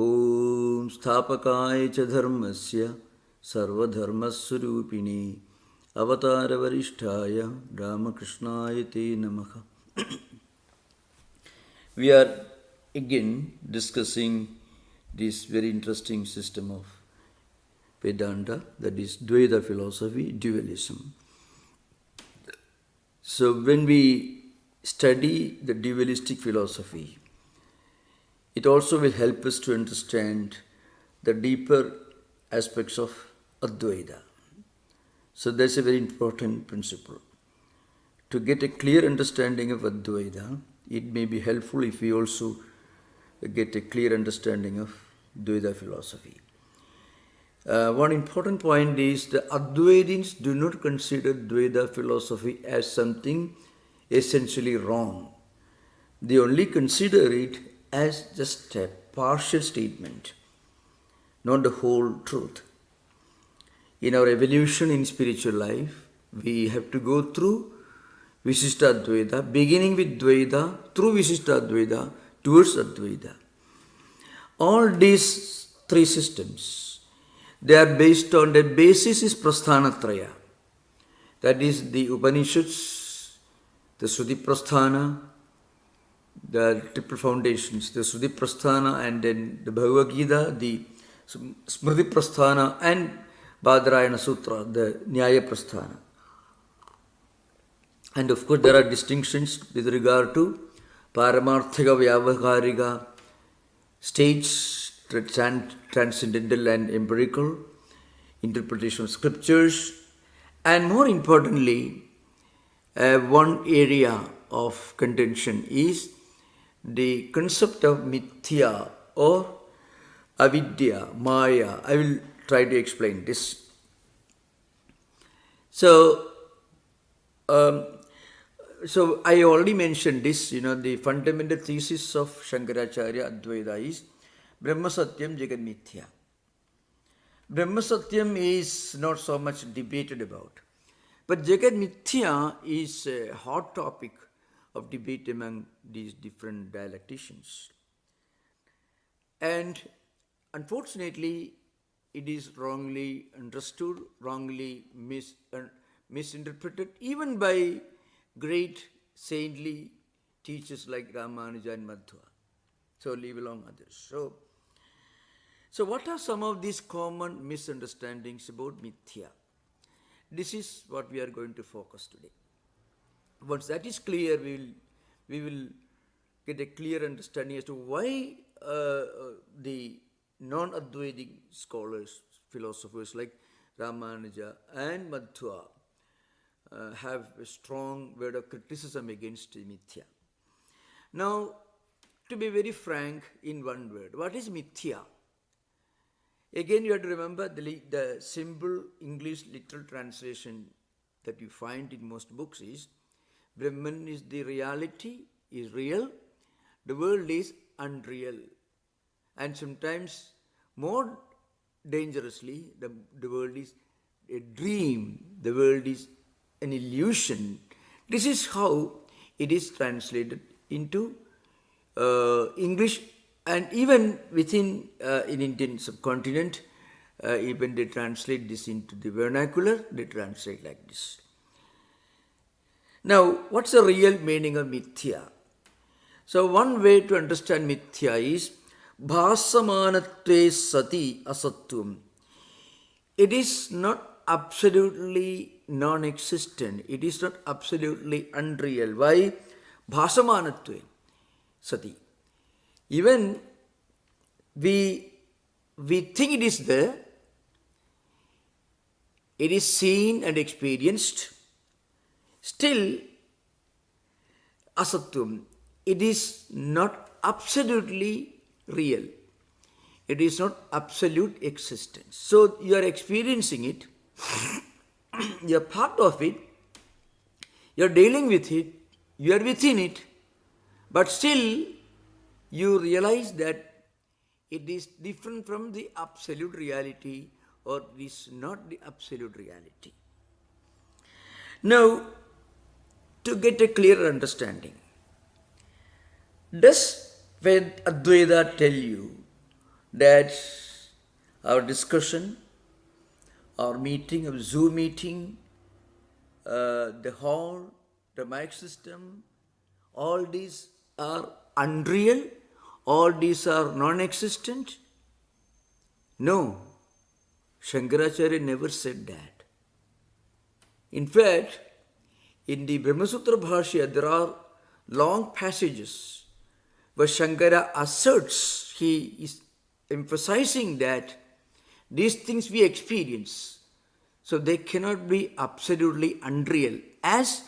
Om Sthapakaya cha dharmasya sarvadharmaswarupini avatara varishtaya Ramakrishnaya te namaha. We are again discussing this very interesting system of Vedanta, that is Dvaita philosophy, dualism. So when we study the dualistic philosophy, it also will help us to understand the deeper aspects of Advaita. So that's a very important principle. To get a clear understanding of Advaita, it may be helpful if we also get a clear understanding of Dvaita philosophy. One important point is the Advaitins do not consider Dvaita philosophy as something essentially wrong. They only consider it as just a partial statement, not the whole truth. In our evolution in spiritual life, we have to go through Visishtadvaita, beginning with Dvaita, through Visishtadvaita, towards Advaita. All these three systems, they are based on the basis is Prasthanatraya. That is the Upanishads, the Sruti Prasthana, the triple foundations, the Sruti Prasthana and then the Bhagavad Gita, the Smriti Prasthana and Badarayana Sutra, the Nyaya Prasthana. And of course there are distinctions with regard to Paramarthika, Vyavaharika, states, transcendental and empirical, interpretation of scriptures, and more importantly, one area of contention is the concept of mithya or avidya, maya. I will try to explain this. So I already mentioned this, the fundamental thesis of Shankaracharya Advaita is Brahma Satyam Jagat Mithya. Brahma Satyam is not so much debated about, but Jagat Mithya is a hot topic of debate among these different dialecticians. And unfortunately, it is wrongly understood, wrongly misinterpreted, even by great saintly teachers like Ramanuja and Madhva. So leave alone others. So what are some of these common misunderstandings about Mithya? This is what we are going to focus today. Once that is clear, we will get a clear understanding as to why the non-Advaitic scholars, philosophers like Ramanuja and Madhva have a strong word of criticism against Mithya. Now, to be very frank in one word, what is Mithya? Again, you have to remember the simple English literal translation that you find in most books is Brahman is the reality, is real, the world is unreal. And sometimes more dangerously, the world is a dream, the world is an illusion. This is how it is translated into English, and even within in Indian subcontinent, even they translate this into the vernacular, they translate like this. Now, what's the real meaning of Mithya? So one way to understand Mithya is Bhasamanatve sati asatvam. It is not absolutely non-existent. It is not absolutely unreal. Why? Bhasamanatve sati. Even we think it is there, it is seen and experienced, still asatvam. It is not absolutely real. It is not absolute existence. So you are experiencing it, you are part of it, you are dealing with it, you are within it, but still you realize that it is different from the absolute reality, or it is not the absolute reality. Now, to get a clearer understanding, does Advaita tell you that our discussion, our meeting, our Zoom meeting, the hall, the mic system, all these are unreal, all these are non-existent? No, Shankaracharya never said that. In fact, in the Brahmasutra Bhashya, there are long passages where Shankara asserts, he is emphasizing that these things we experience, so they cannot be absolutely unreal. As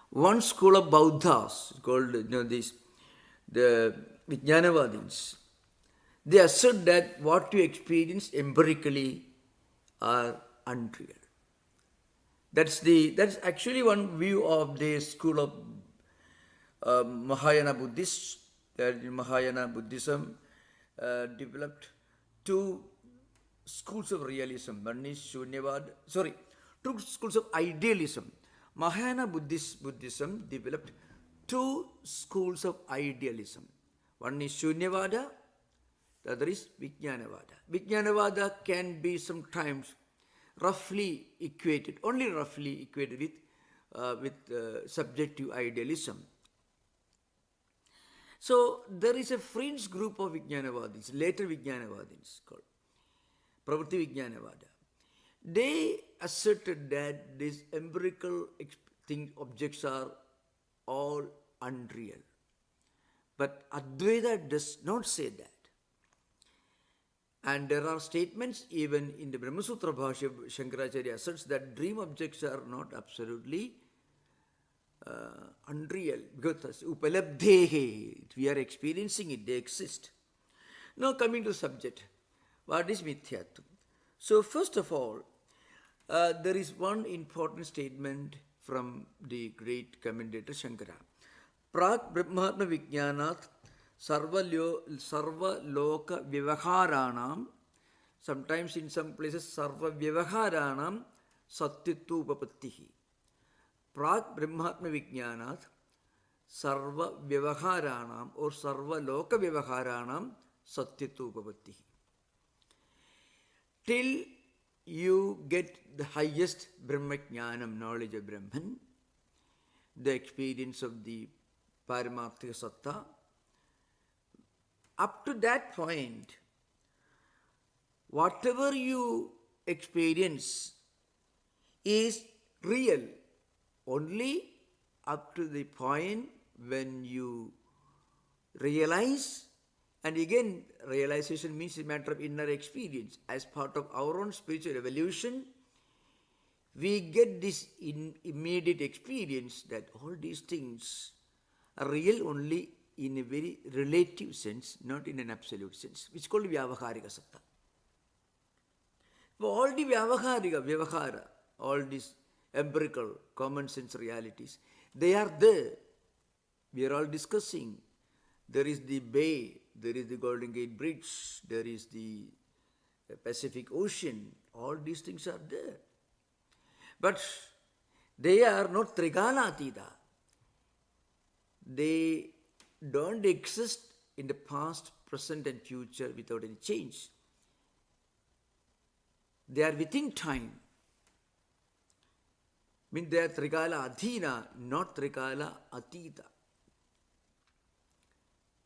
one school of Buddhas called, the Vijnanavadins, they assert that what you experience empirically are unreal. That's actually one view of the school of Mahayana Buddhists. That in Mahayana Buddhism developed two schools of realism. One is two schools of idealism. Mahayana Buddhism developed two schools of idealism. One is Shunyavada, the other is Vijnanavada. Vijnanavada can be sometimes roughly equated, only roughly equated with subjective idealism. So there is a fringe group of Vijnanavadins, later Vijnanavadins called Pravritti Vijnanavada. They asserted that these empirical objects are all unreal. But Advaita does not say that. And there are statements even in the Brahmasutra Bhashya, Shankaracharya asserts that dream objects are not absolutely unreal, because upalabdhehe, we are experiencing it, they exist. Now coming to the subject, what is mithyatvam? So first of all, there is one important statement from the great commentator Shankara. Prak Brahmatma Vijnanat Sarva Loka Vyavaharanam, sometimes in some places Sarva Vyavaharanam Satyatva Upapattihi. Prak Brahmatma Vijnanat Sarva Vyavaharanam or Sarva Loka Vyavaharanam Satyatva Upapattihi. Till you get the highest Brahmajnanam, knowledge of Brahman, the experience of the Paramarthika Satta, up to that point, whatever you experience is real only up to the point when you realize, and again realization means a matter of inner experience. As part of our own spiritual evolution, we get this immediate experience that all these things are real only in a very relative sense, not in an absolute sense, which is called Vyavaharika Satta. For all the Vyavahara, all these empirical, common sense realities, they are there. We are all discussing. There is the bay, there is the Golden Gate Bridge, there is the Pacific Ocean, all these things are there. But they are not Trigalatita. They don't exist in the past, present and future without any change. They are within time. I mean, they are Trikala Adhina, not Trikala Atita.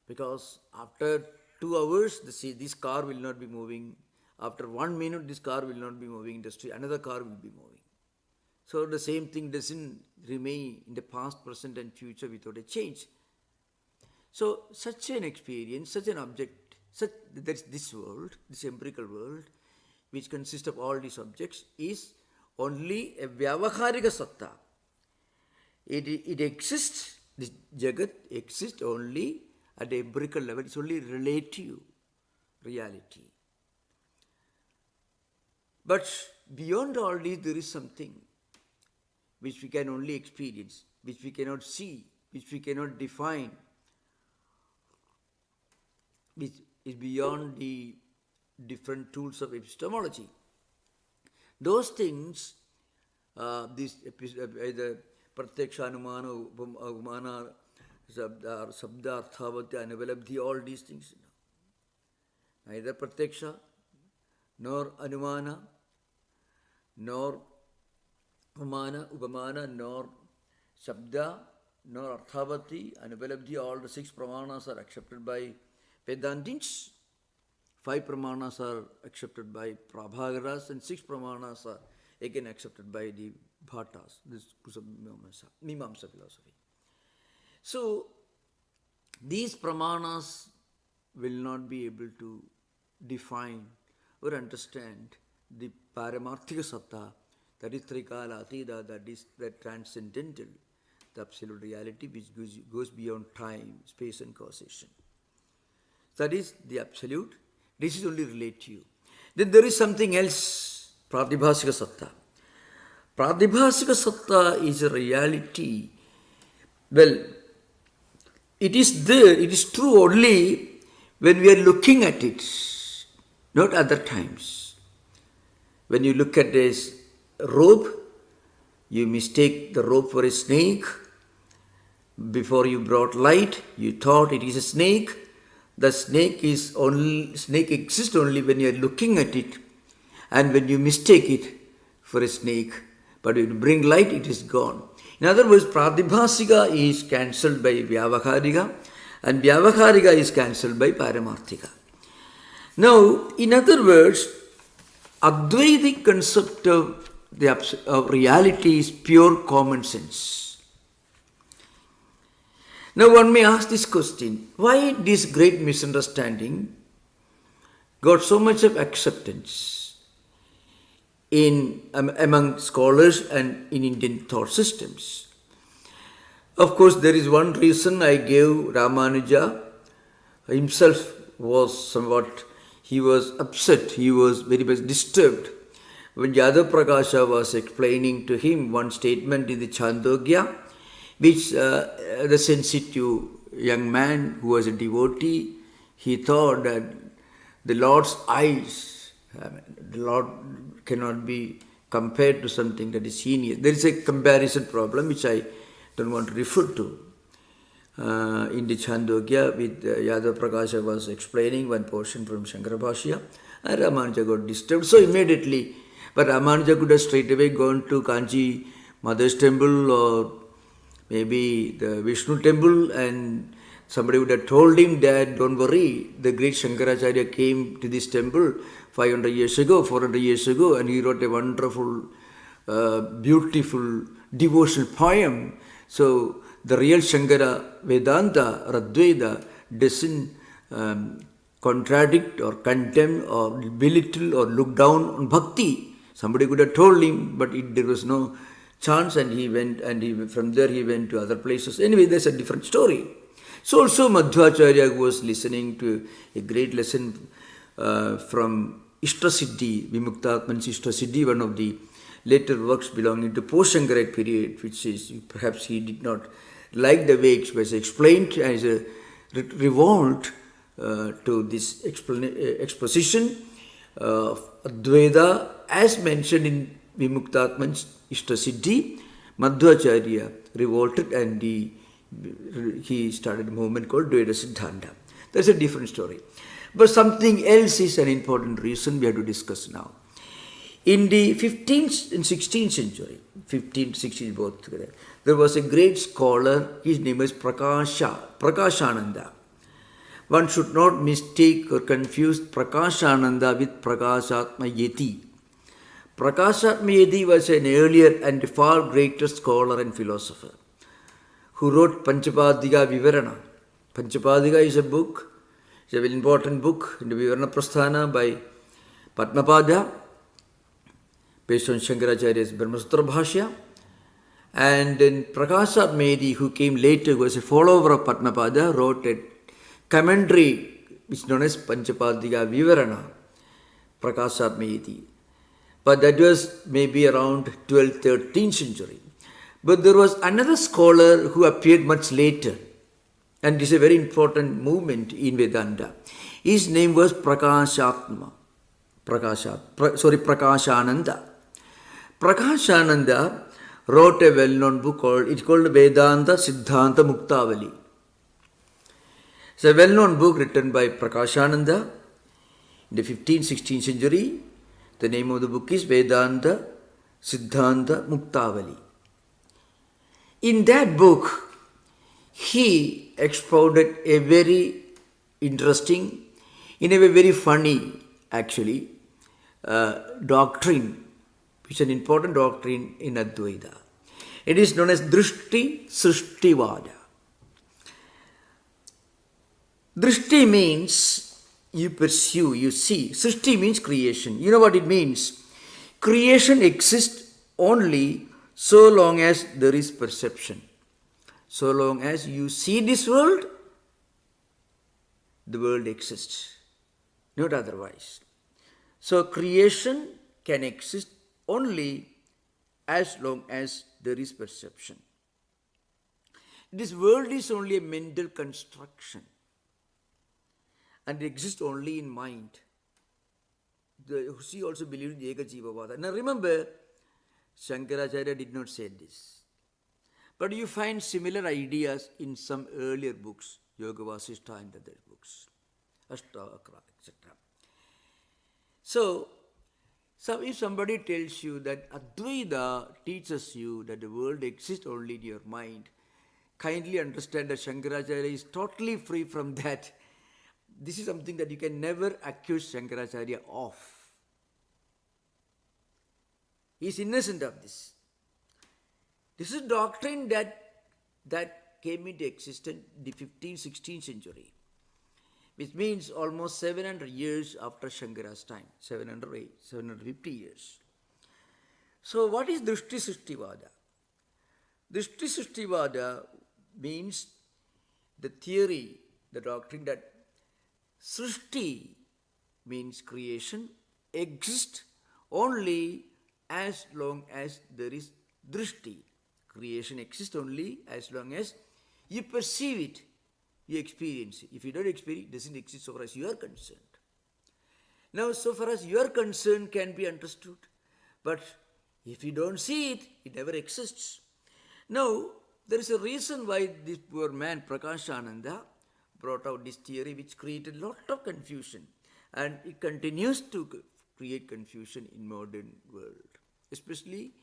Because after 2 hours, this car will not be moving. After 1 minute, this car will not be moving in the street. Another car will be moving. So the same thing doesn't remain in the past, present and future without a change. So such an experience, such an object, that is this world, this empirical world, which consists of all these objects, is only a Vyavaharika Satta. It exists, this Jagat exists only at the empirical level. It's only relative reality. But beyond all this, there is something which we can only experience, which we cannot see, which we cannot define, which is beyond the different tools of epistemology. Those things, either Pratyaksha Anumana, Upamana, Sabda, Arthavatya, Anavalabdhi, all these things. neither pratyaksha, nor anumana, nor upamana, nor shabda, nor arthavati, anupalabdhi. All the 6 pramanas are accepted by Vedantins. 5 pramanas are accepted by Prabhagaras, and 6 pramanas are again accepted by the Bhattas. This is Mimamsa philosophy. So, these pramanas will not be able to define or understand the paramarthika satta, that is trikala atida, that is the transcendental, the absolute reality which goes beyond time, space and causation. That is the absolute. This is only relative. Then there is something else, pratibhasika satta. Pratibhasika satta is a reality. Well, it is there, it is true only when we are looking at it, not other times. When you look at this rope, you mistake the rope for a snake. Before you brought light, you thought it is a snake. The snake exists only when you are looking at it, and when you mistake it for a snake. But when you bring light, it is gone. In other words, pratibhasika is cancelled by vyavaharika, and vyavaharika is cancelled by paramarthika. Now, in other words, Advaitic concept of reality is pure common sense. Now one may ask this question, why this great misunderstanding got so much of acceptance among scholars and in Indian thought systems? Of course, there is one reason I gave. Ramanuja himself was he was upset, he was very much disturbed when Yadav Prakasha was explaining to him one statement in the Chandogya, which the sensitive young man who was a devotee, he thought that the Lord's eyes, the Lord cannot be compared to something that is heinous. There is a comparison problem which I don't want to refer to. In the Chandogya, with Yadav Prakasha was explaining one portion from Shankara Bhashya, and Ramanuja got disturbed. So immediately, but Ramanuja could have straight away gone to Kanchi Mother's temple or maybe the Vishnu temple, and somebody would have told him that, don't worry, the great Shankaracharya came to this temple 500 years ago, 400 years ago, and he wrote a wonderful, beautiful devotional poem. So the real Shankara Vedanta or Dvaita doesn't contradict or condemn or belittle or look down on bhakti. Somebody could have told him, but there was no chance, and he went, and from there he went to other places. Anyway, there's a different story. So also Madhvacharya was listening to a great lesson from Ishtasiddhi, Vimuktatman's Ishtasiddhi, one of the later works belonging to post-Shankarite period, which is perhaps he did not like the way it was explained as a revolt to this exposition of Advaita as mentioned in Vimuktatman's Ishtasiddhi. Madhvacharya revolted and he started a movement called Dvaita Siddhanta. That's a different story. But something else is an important reason we have to discuss now. In the 15th and 16th century, 15th, 16th both together, there was a great scholar, his name is Prakashananda. One should not mistake or confuse Prakashananda with Prakashatmayeti. Prakashatmayeti was an earlier and far greater scholar and philosopher who wrote Panchapadika Vivarana. Panchapadika is a book, it's a very important book in the Vivarana Prasthana by Padmapada, based on Shankaracharya's Brahmasutra Bhashya. And then Prakashatmayeti, who came later, who was a follower of Padmapada, wrote a commentary which is known as Panchapadika Vivarana, Prakashatmayeti. But that was maybe around 12th, 13th century. But there was another scholar who appeared much later, and this is a very important movement in Vedanta. His name was Prakashananda. Prakashananda wrote a well-known book called Vedanta Siddhanta Muktavali. It's a well-known book written by Prakashananda. in the 15th, 16th century. The name of the book is Vedanta Siddhanta Muktavali. In that book, he expounded a very interesting, in a way very funny actually, doctrine, which is an important doctrine in Advaita. It is known as Drishti Srishtivada. Drishti means you pursue, you see. Srishti means creation. You know what it means? Creation exists only so long as there is perception. So long as you see this world, the world exists, not otherwise. So creation can exist only as long as there is perception. This world is only a mental construction and it exists only in mind. He also believed in Eka Jivavada. Now remember, Shankaracharya did not say this. But you find similar ideas in some earlier books, Yoga Vasishtha and other books, Ashtavakra, etc. So if somebody tells you that Advaita teaches you that the world exists only in your mind, kindly understand that Shankaracharya is totally free from that. This is something that you can never accuse Shankaracharya of. He is innocent of this. This is a doctrine that came into existence in the 15th, 16th century, which means almost 700 years after Shankara's time, 750 years. So what is Drishti Srishtivada? Drishti Srishtivada means the theory, the doctrine that Srishti means creation, exists only as long as there is Drishti. Creation exists only as long as you perceive it, you experience it. If you don't experience it, it doesn't exist so far as you are concerned. Now, so far as you are concerned can be understood. But if you don't see it, it never exists. Now, there is a reason why this poor man, Prakashananda, brought out this theory which created a lot of confusion. And it continues to create confusion in modern world. Especially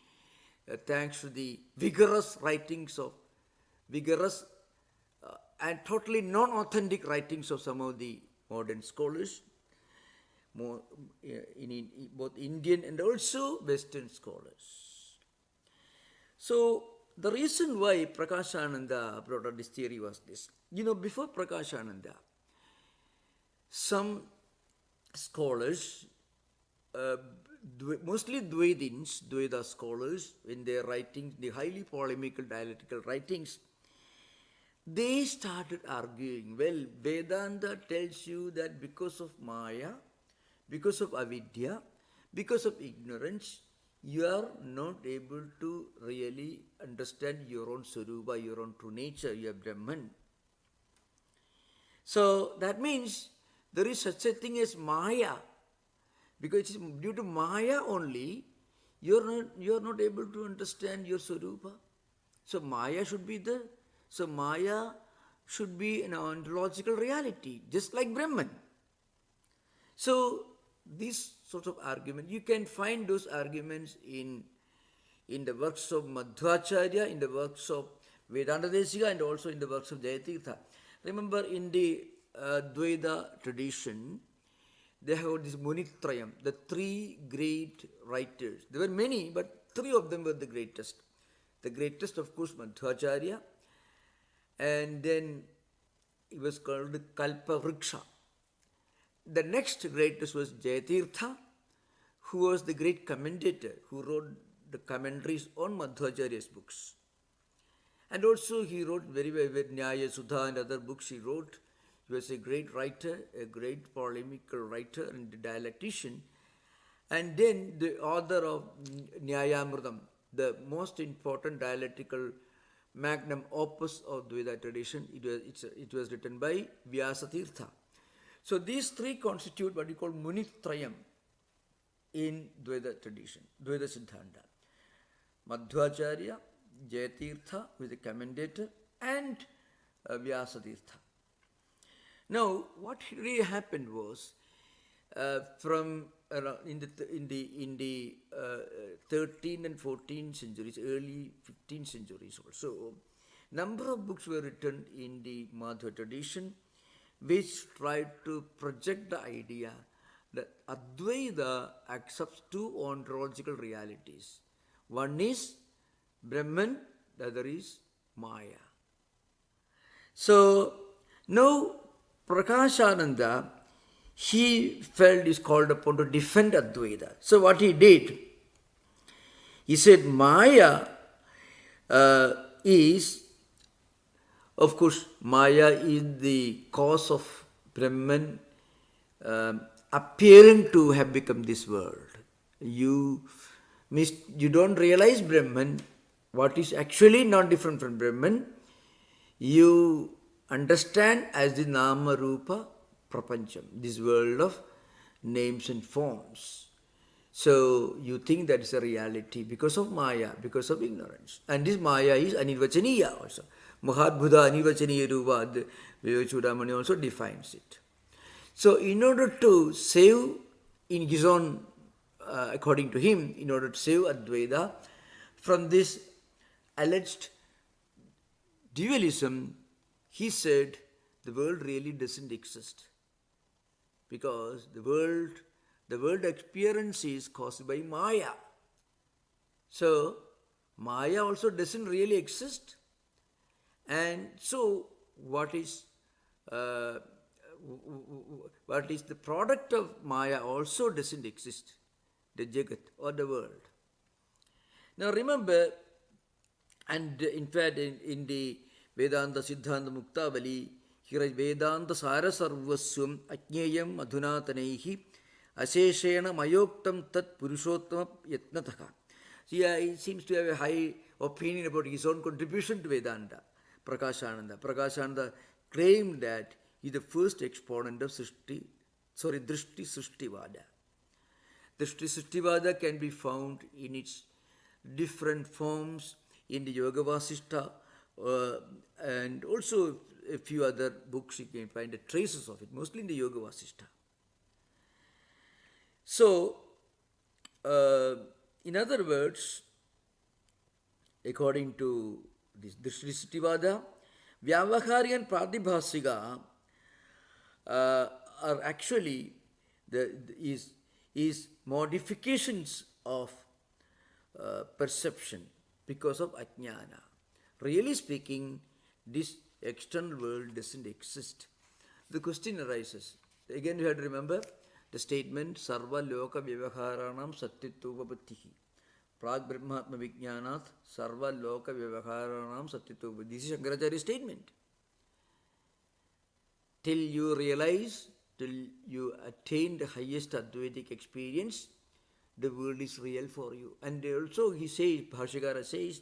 thanks to the vigorous and totally non-authentic writings of some of the modern scholars, in both Indian and also Western scholars. So the reason why Prakashananda brought out this theory was this. Before Prakashananda, some scholars, mostly Dvaita scholars, in their writings, the highly polemical dialectical writings, they started arguing, well, Vedanta tells you that because of Maya, because of avidya, because of ignorance, you are not able to really understand your own Sarupa, your own true nature, your Brahman. So that means there is such a thing as Maya. Because it is due to Maya only, you are not able to understand your Sarupa. So Maya should be there. So Maya should be an ontological reality, just like Brahman. So these sorts of arguments, you can find those arguments in the works of Madhvacharya, in the works of Vedanta Desika, and also in the works of Jayatirtha. Remember, in the Dvaita tradition, they have this Munitrayam, the three great writers. There were many, but three of them were the greatest. The greatest, of course, Madhvacharya, and then it was called Kalpavriksha. The next greatest was Jayatirtha, who was the great commentator, who wrote the commentaries on Madhvacharya's books. And also he wrote very well, Nyaya Sudha and other books he wrote. He was a great writer, a great polemical writer and dialectician. And then the author of Nyayamritam, the most important dialectical magnum opus of Dvaita tradition, it was written by Vyasatirtha. So these three constitute what we call Munitrayam in Dvaita tradition, Dvaita Siddhanta. Madhvacharya, Jayatirtha with a commentator, and Vyasatirtha. Now, what really happened was, from around in the 13th and 14th centuries, early 15th centuries also, number of books were written in the Madhva tradition, which tried to project the idea that Advaita accepts two ontological realities. One is Brahman, the other is Maya. So now Prakashananda, he felt is called upon to defend Advaita. So what he did, he said Maya is, of course, Maya is the cause of Brahman appearing to have become this world. You don't realize Brahman, what is actually not different from Brahman, you understand as the Nama Rupa Prapancham, this world of names and forms. So you think that is a reality because of Maya, because of ignorance. And this Maya is Anirvachaniya also. Mahadbhuta Anirvachaniya Rupa, Vivekachudamani also defines it. So in order to save, in his own, according to him, in order to save Advaita from this alleged dualism, he said the world really doesn't exist. Because the world experience is caused by Maya. So Maya also doesn't really exist. And so what is the product of Maya also doesn't exist, the Jagat or the world. Now remember, and in fact in the Vedanta Siddhanta Muktavali, here is Vedanta Sara Sarvaswam Ajneyam Adhunatanaihi Aseshena Mayoktam Tat Purushottama Yatnataka. See, he seems to have a high opinion about his own contribution to Vedanta, Prakashananda. Prakashananda claimed that he is the first exponent of Drishti Srishtivada. Drishti Srishtivada can be found in its different forms in the Yoga Vasishta, and also a few other books you can find the traces of it, mostly in the Yoga Vasishta. So, in other words, according to this Drishtistivada, Vyavahari and Pradibhasiga are actually is modifications of perception because of ajnana. Really speaking, this external world doesn't exist. The question arises. Again, you have to remember the statement, Sarva Loka Vyavaharanam Satyatuvapattihi. Prag Brahmatma Vijnanat Sarva Loka Vyavaharanam Satyatuvapattihi. This is Shankaracharya's statement. Till you realize, till you attain the highest Advaitic experience, the world is real for you. And also he says, Bhashikara says,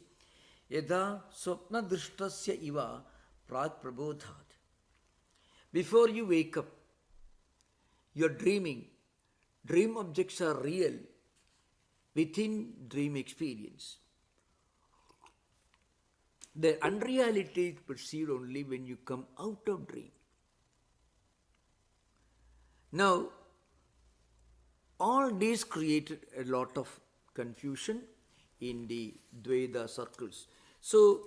Yada Swapna Drishtasya Iva Prag Prabodhat. Before you wake up, you are dreaming. Dream objects are real within dream experience. The unreality is perceived only when you come out of dream. Now, all this created a lot of confusion in the Dvaita circles. So,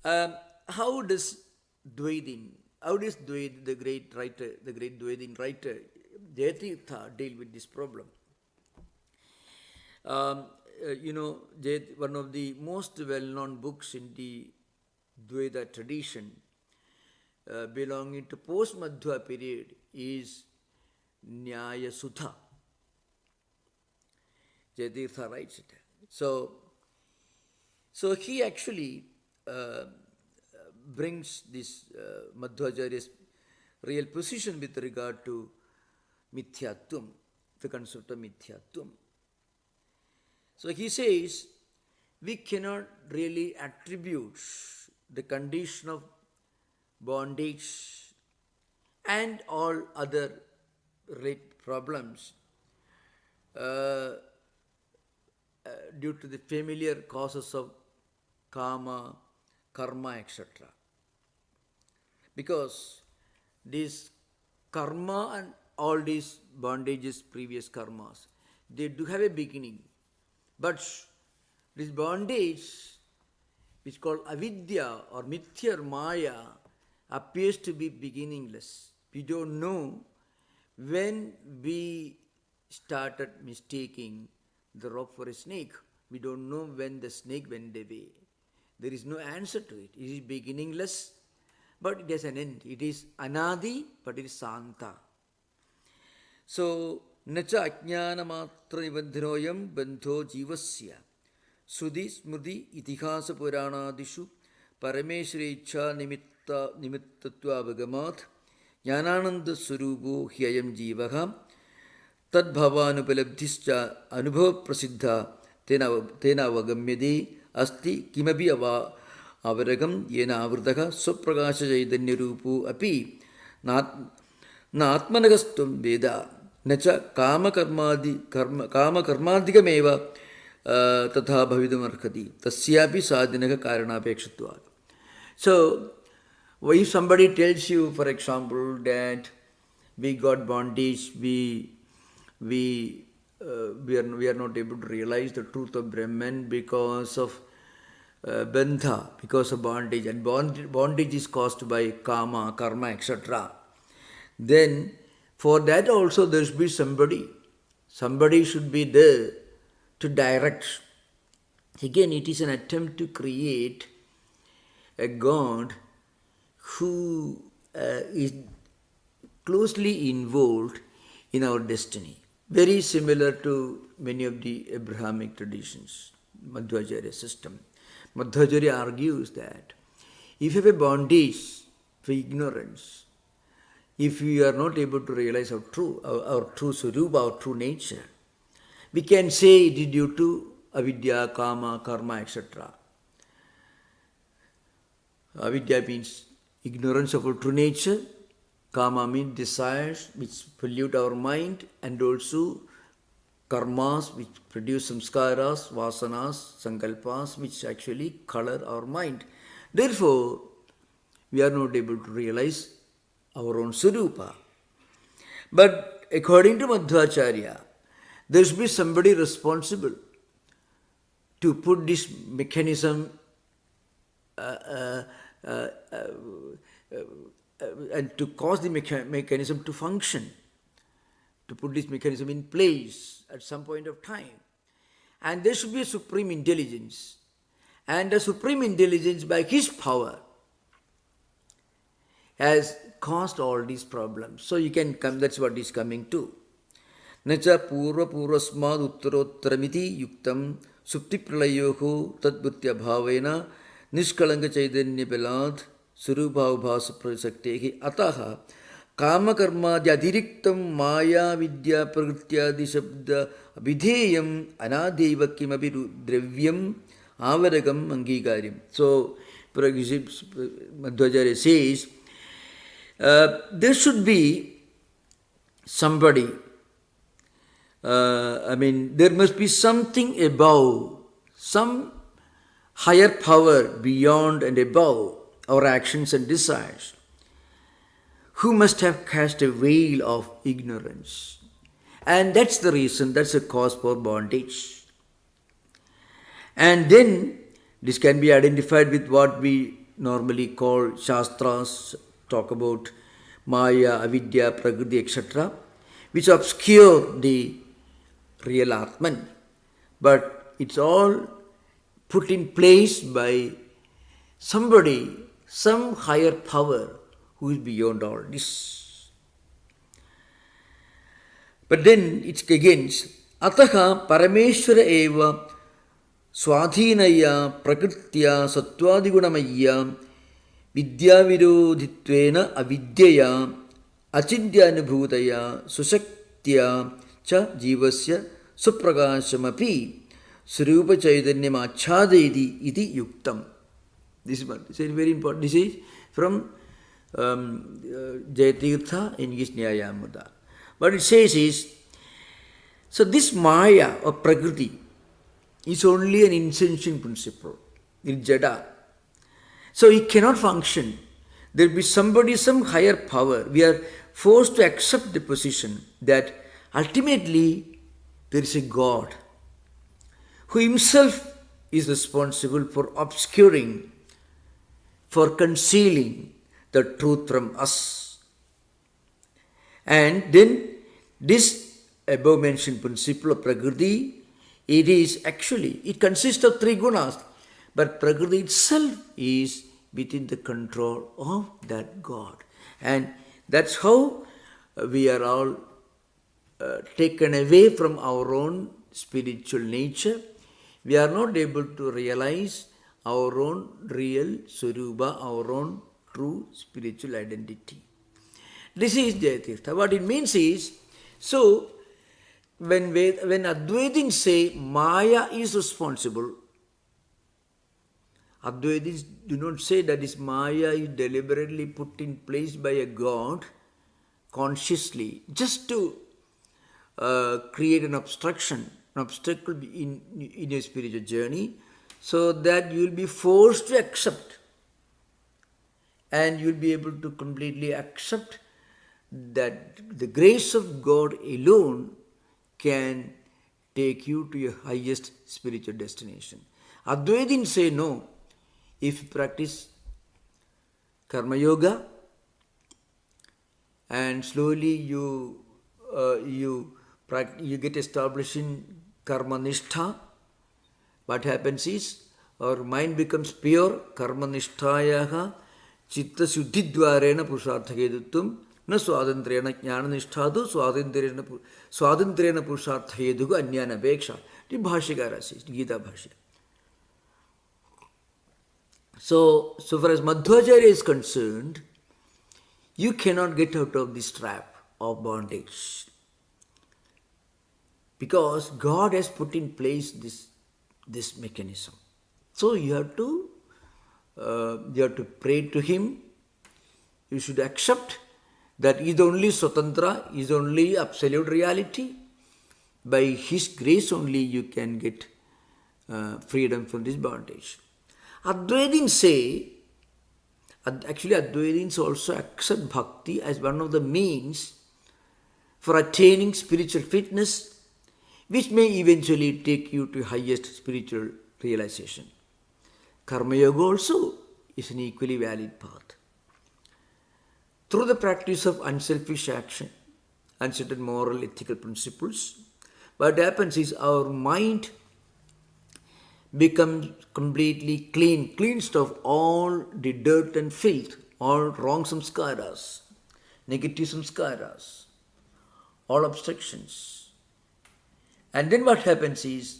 how does Dvaitin, the great writer, the great Dvaitin writer, Jayatirtha, deal with this problem? One of the most well-known books in the Dvaita tradition belonging to post-Madhva period is Nyaya Sudha. Jayatirtha writes it. So he actually brings this Madhvacharya's real position with regard to Mithyatvam, the concept of Mithyatvam. So he says, we cannot really attribute the condition of bondage and all other problems due to the familiar causes of karma, etc. Because this karma and all these bondages, previous karmas, they do have a beginning. But this bondage, which is called avidya or mithya or maya, appears to be beginningless. We don't know when we started mistaking the rope for a snake. We don't know when the snake went away. There is no answer to it. It is beginningless, but it has an end. It is anadi, but it is santa. So, nacha ajnana matra nibandhinoyam bandho jivasya sudhi smriti itihasa puranadishu parameshwara ichha nimittatva avagamat jnanananda swarupo hyayam jivaha tadbhavanupalabdhischa anubhava prasiddha tena avagamyade asti kimapi avaragam yena avrtaha swaprakasha chaitanya rupo api natmanagastvam veda nacha kamakarmadhikameva tatha bhavidam arhati tasyapi sadhinaka karanapekshitvat. So, if somebody tells you, for example, that we got bondage, we are not able to realize the truth of Brahman because of bandha, because of bondage, and bondage is caused by karma, etc. Then for that also there should be somebody. Somebody should be there to direct. Again, it is an attempt to create a God who is closely involved in our destiny. Very similar to many of the Abrahamic traditions, Madhvacharya system. Madhvacharya argues that if you have a bondage for ignorance, if we are not able to realize our true swarupa, our true nature, we can say it is due to avidya, kama, karma, etc. Avidya means ignorance of our true nature. Kama means desires which pollute our mind, and also karmas which produce samskaras, vasanas, sankalpas which actually color our mind. Therefore, we are not able to realize our own swarupa. But according to Madhvacharya, there should be somebody responsible to put this mechanism and to cause the mechanism to function, to put this mechanism in place at some point of time. And there should be a supreme intelligence. And the supreme intelligence, by his power, has caused all these problems. So you can come, that's what is coming to. Nacha purva purvasmad uttarottaramiti yuktam supti pralayoho tadbhutya bhavena nishkalanga chaitanya pelad surubhavabhasa prasaktehi ataha kamakarmadhi adiriktam maya vidya prakrityadi shabda abhidheyam anadeva kimapi dravyam avaragam angikaryam. So, Madhvacharya says, there should be somebody, there must be something above, some higher power beyond and above our actions and desires, who must have cast a veil of ignorance. And that's the reason, that's the cause for bondage. And then this can be identified with what we normally call Shastras, talk about Maya, Avidya, Prakriti, etc., which obscure the real Atman. But it's all put in place by somebody, some higher power who is beyond all this. But then it's against Ataha Parameshwara eva Swadhinaya Prakritya Sattvadiguna Vidya Virodhitvena Avidyaya Achintya Anubhutaya Susaktya Cha Jivasya Suprakashamapi Swarupa Chaitanyam Achadedi iti Yuktam. This is very important. This is from Jayatirtha in his Nyayamrita. What it says is, so this Maya or Prakriti is only an insentient principle. It's Jada. So it cannot function. There will be somebody, some higher power. We are forced to accept the position that ultimately there is a God who himself is responsible for obscuring, for concealing the truth from us. And then this above mentioned principle of Prakriti, it consists of three gunas, but Prakriti itself is within the control of that God. And that's how we are all taken away from our own spiritual nature. We are not able to realize our own real Swarupa, our own true spiritual identity. This is Jayatirtha. What it means is, so when Advaitins say Maya is responsible, Advaitins do not say that this Maya is deliberately put in place by a God consciously, just to create an obstacle in your spiritual journey, so that you will be forced to accept, and you will be able to completely accept that the grace of God alone can take you to your highest spiritual destination. Advaitins say no. If you practice Karma Yoga and slowly you get established in Karma Nishtha, what happens is our mind becomes pure. Karma Nishthayaha Chitta Shuddhidvarena Purusharthahedutvam na Swatantrena Jnana Nisthadu Swatantrena Purusharthaheduga Anyana Beksha. The Bhashikara says, Gita Bhashya. So far as Madhvacharya is concerned, you cannot get out of this trap of bondage, because God has put in place this mechanism. So you have to pray to Him. You should accept that He is only Swatantra, He is only absolute reality. By His grace only you can get freedom from this bondage. Advaitins say, actually Advaitins also accept bhakti as one of the means for attaining spiritual fitness, which may eventually take you to highest spiritual realization. Karma Yoga also is an equally valid path. Through the practice of unselfish action and certain moral ethical principles, what happens is our mind becomes completely cleansed of all the dirt and filth, all wrong samskaras, negative samskaras, all obstructions. And then what happens is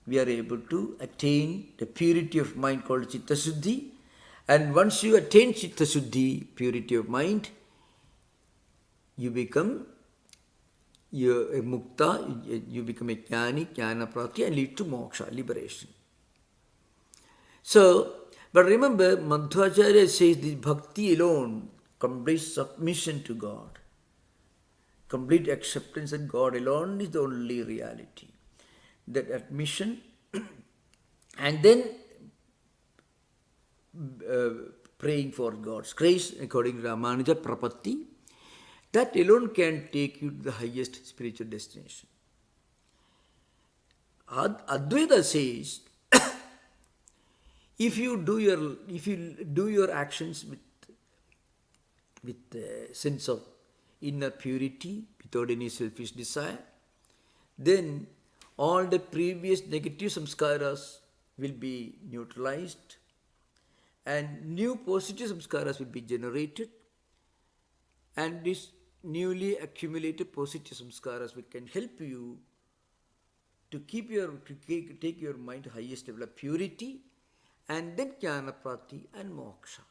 we are able to attain the purity of mind called Chitta Shuddhi. And once you attain Chitta Shuddhi, purity of mind, you become a mukta, you become a jnani, jnana prati, and lead to moksha, liberation. So, but remember, Madhvacharya says this bhakti alone, complete submission to God, complete acceptance that God alone is the only reality. That admission and then praying for God's grace according to Ramanuja Prapatti, that alone can take you to the highest spiritual destination. Advaita says, if you do your actions with a sense of inner purity, without any selfish desire, then all the previous negative samskaras will be neutralized and new positive samskaras will be generated, and these newly accumulated positive samskaras can help you to take your mind to highest level of purity, and then jnana prati and moksha.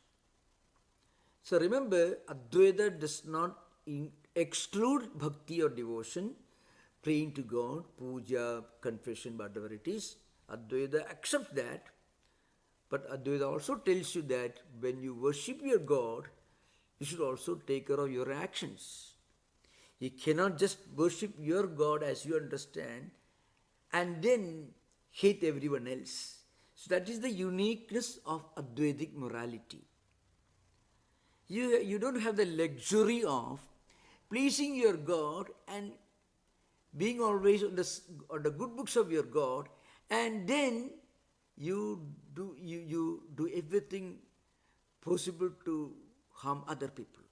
So remember, Advaita does not exclude bhakti or devotion, praying to God, puja, confession, whatever it is. Advaita accepts that, but Advaita also tells you that when you worship your God, you should also take care of your actions. You cannot just worship your God as you understand and then hate everyone else. So that is the uniqueness of Advaitic morality. You don't have the luxury of pleasing your God and being always on the good books of your God, and then you do everything possible to harm other people.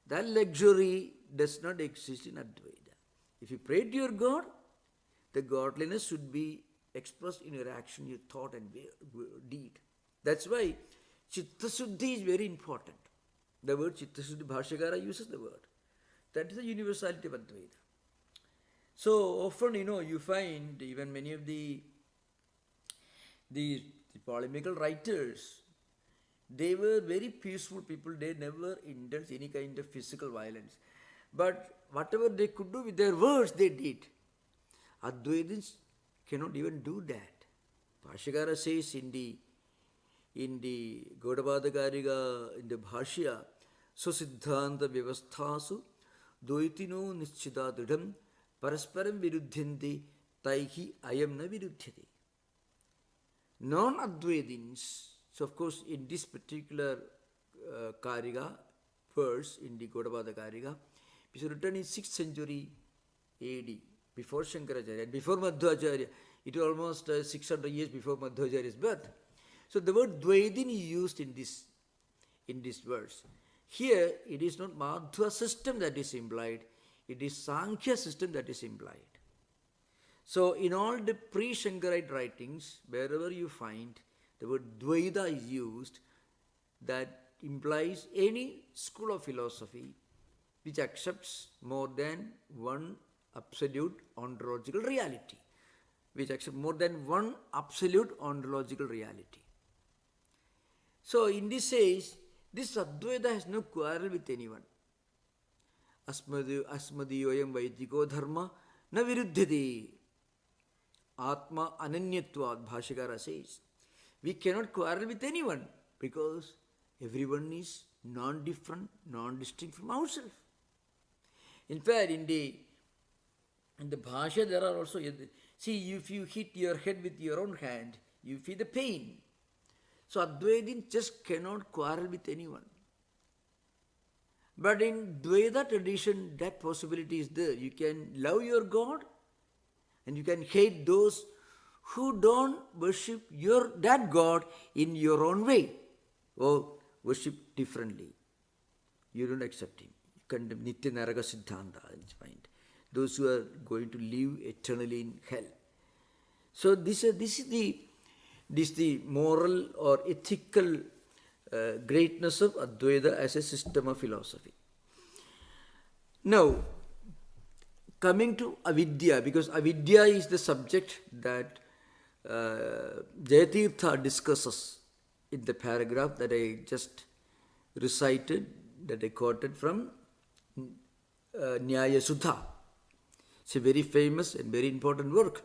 That luxury does not exist in Advaita. If you pray to your God, the godliness should be expressed in your action, your thought and deed. That's why Chitta Suddhi is very important. The word Chitta Suddhi, Bhashyakara uses the word. That is the universality of Advaita. So often, you find even many of the polemical writers, they were very peaceful people. They never indulged any kind of physical violence. But whatever they could do with their words, they did. Advaitins cannot even do that. Bhashyakara says in the Gaudapada-kariga, in the Bhashya, Swasiddhanta Vyavasthasu Dvaitino Nischida Dridham Parasparam Viruddhyanti Taihi Ayam Na Viruddhyati. Non-Advaitins, so of course in this particular Kariga, verse in the Gaudapada-kariga, it was written in 6th century AD, before Shankaracharya, and before Madhvacharya. It was almost 600 years before Madhvacharya's birth. So the word Dvaitin is used in this verse. Here, it is not Madhva system that is implied, it is Sankhya system that is implied. So in all the pre-Shankarite writings, wherever you find the word Dvaita is used, that implies any school of philosophy which accepts more than one absolute ontological reality. Which accepts more than one absolute ontological reality. So in this age, this Advaita has no quarrel with anyone. Asmadiyoyam vaidiko dharma na viruddhati. Atma ananyatvad, Bhashyakara says. We cannot quarrel with anyone because everyone is non-different, non-distinct from ourselves. In fact, in the Bhashya there are also, see, if you hit your head with your own hand, you feel the pain. So Advaitin just cannot quarrel with anyone. But in Dvaita tradition, that possibility is there. You can love your God and you can hate those who don't worship that God in your own way or worship differently. You don't accept him. You condemn Nitya Naraka Siddhanta in his mind. Those who are going to live eternally in hell. So this is the moral or ethical greatness of Advaita as a system of philosophy. Now, coming to avidya, because avidya is the subject that Jayatirtha discusses in the paragraph that I just recited, that I quoted from Nyaya Sudha. It's a very famous and very important work,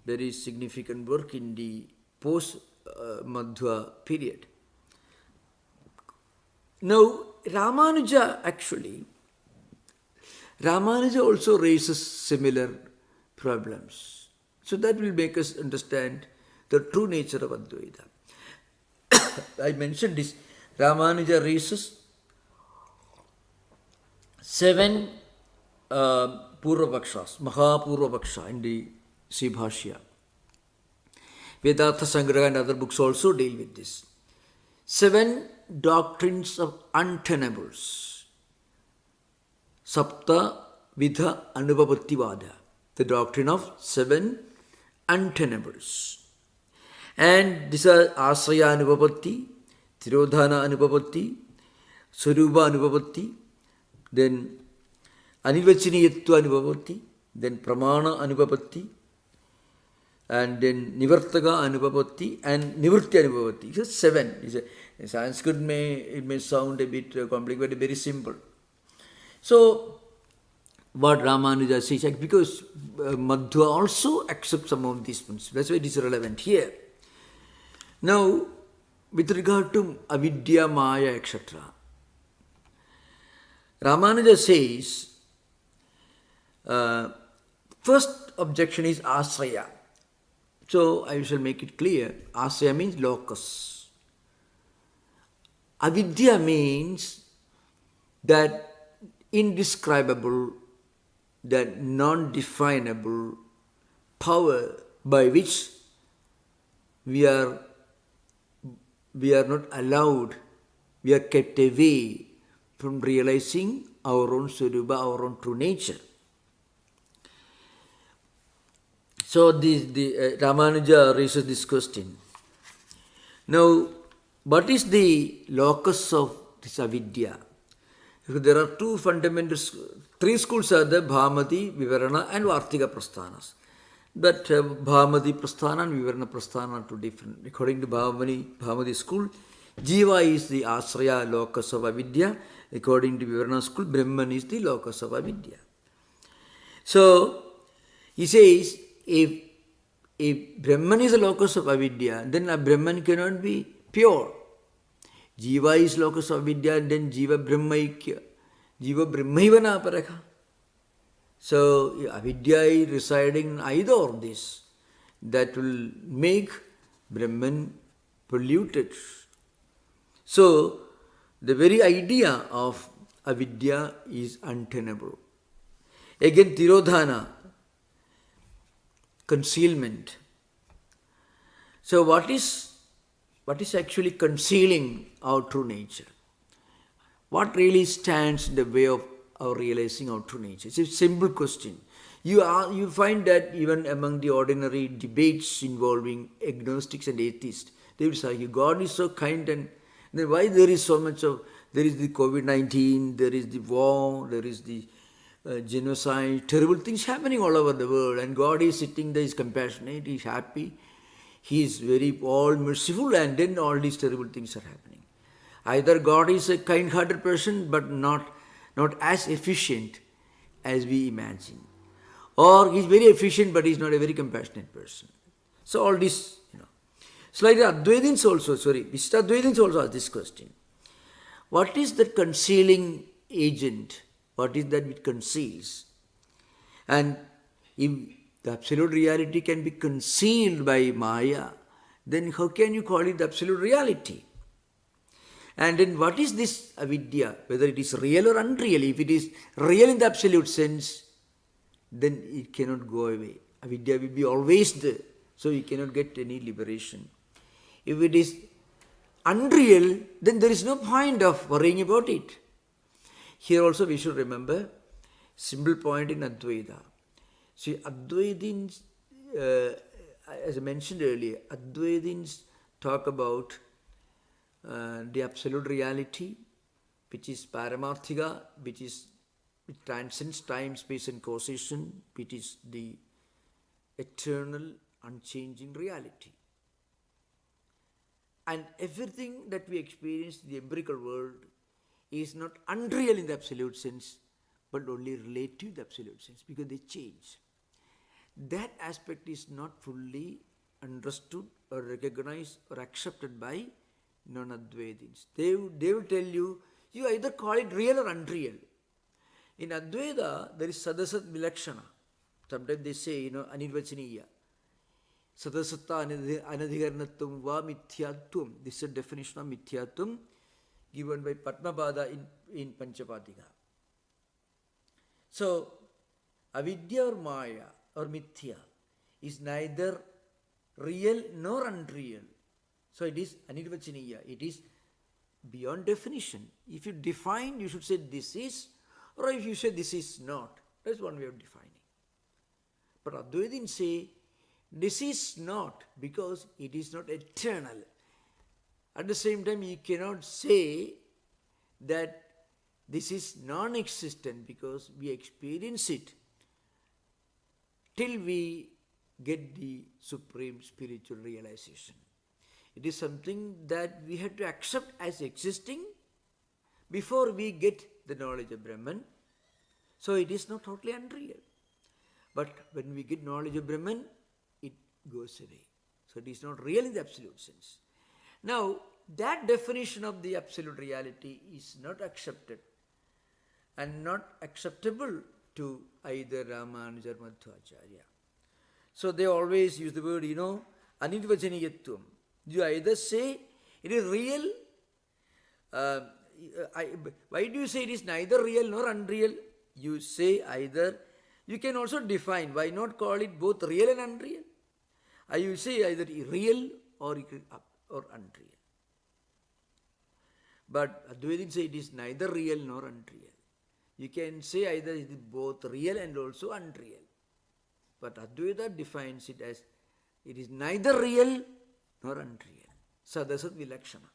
very significant work in the post-Madhva period. Now, Ramanuja also raises similar problems. So that will make us understand the true nature of Advaita. I mentioned this. Ramanuja raises 7 Purvapakshas, Mahapurvapaksha in the Sri Bhashya. Vedanta Sangraha and other books also deal with this. 7 doctrines of untenables. Sapta Vidha Anubhavattivada. The doctrine of 7 untenables. And these are Asraya Anubhavatti, Tirodhana Anubhavatti, Swarupa Anubhavatti, then Anivachiniyatva Anubhavatti, then Pramana Anubhavatti, and then Nivartaka Anubhavatti and Nivritti Anubhavatti. It's 7. In Sanskrit it may sound a bit complicated, but very simple. So, what Ramanuja says, because Madhva also accepts some of these ones. That's why it is relevant here. Now, with regard to avidya, maya, etc., Ramanuja says, first objection is asraya. So, I shall make it clear. Asraya means locus. Avidya means that indescribable, that non-definable power by which we are not allowed, we are kept away from realizing our own Swarupa, our own true nature. So Ramanuja raises this question. Now, what is the locus of this avidya? There are two fundamental, three schools are there: Bhamati, Vivarana and Vartika Prasthanas. But Bhamati Prasthana and Vivarana Prasthana are two different. According to Bhamati school, Jiva is the Asraya locus of avidya. According to Vivarana school, Brahman is the locus of avidya. So, he says, if Brahman is the locus of avidya, then a Brahman cannot be pure. Jiva is locus of avidya, then Jiva Brahmaikya. Jiva Brahmaivana Parakha. So, avidya is residing in either of this. That will make Brahman polluted. So, the very idea of avidya is untenable. Again, Tirodhana, concealment. So, what is actually concealing our true nature? What really stands in the way of our realizing our true nature? It's a simple question. You find that even among the ordinary debates involving agnostics and atheists, they will say, God is so kind, and then why there is so much of, there is the COVID-19, there is the war, there is the genocide, terrible things happening all over the world, and God is sitting there, is compassionate, he is happy, he is very all merciful, and then all these terrible things are happening. Either God is a kind-hearted person, but not as efficient as we imagine, or he is very efficient, but he is not a very compassionate person. So all this, Slightly Advaitins also, Vishtadvaitins also ask this question. What is the concealing agent? What is that which conceals? And if the absolute reality can be concealed by Maya, then how can you call it the absolute reality? And then what is this avidya? Whether it is real or unreal. If it is real in the absolute sense, then it cannot go away. Avidya will be always there. So you cannot get any liberation. If it is unreal, then there is no point of worrying about it. Here also we should remember simple point in Advaita. See, Advaitins, as I mentioned earlier, Advaitins talk about the absolute reality, which is Paramarthika, which transcends time, space and causation, which is the eternal, unchanging reality. And everything that we experience in the empirical world is not unreal in the absolute sense, but only relative in the absolute sense, because they change. That aspect is not fully understood or recognized or accepted by non-Advaitins. They will tell you, you either call it real or unreal. In Advaita, there is Sadasat Vilakshana. Sometimes they say, Anirvachaniya. Sadasatta Anadhikarnatvam va Mithyatvam. This is a definition of Mithyatvam given by Padmapada in Panchapadika. So, avidya or Maya or Mithya is neither real nor unreal. So it is Anirvachaniya. It is beyond definition. If you define, you should say this is, or if you say this is not. That's one way of defining. But Advaitins say this is not, because it is not eternal. At the same time, you cannot say that this is non-existent, because we experience it till we get the supreme spiritual realization. It is something that we have to accept as existing before we get the knowledge of Brahman. So it is not totally unreal. But when we get knowledge of Brahman, it goes away. So it is not real in the absolute sense. Now, that definition of the absolute reality is not accepted and not acceptable to either Ramanuja or Madhvacharya. So they always use the word, Anirvachaniyatvam. You either say it is real, why do you say it is neither real nor unreal? You say either, you can also define, why not call it both real and unreal? I will say either real or unreal. But Advaita say it is neither real nor unreal. You can say either it is both real and also unreal. But Advaita defines it as it is neither real nor unreal. Sadasat vilakshana.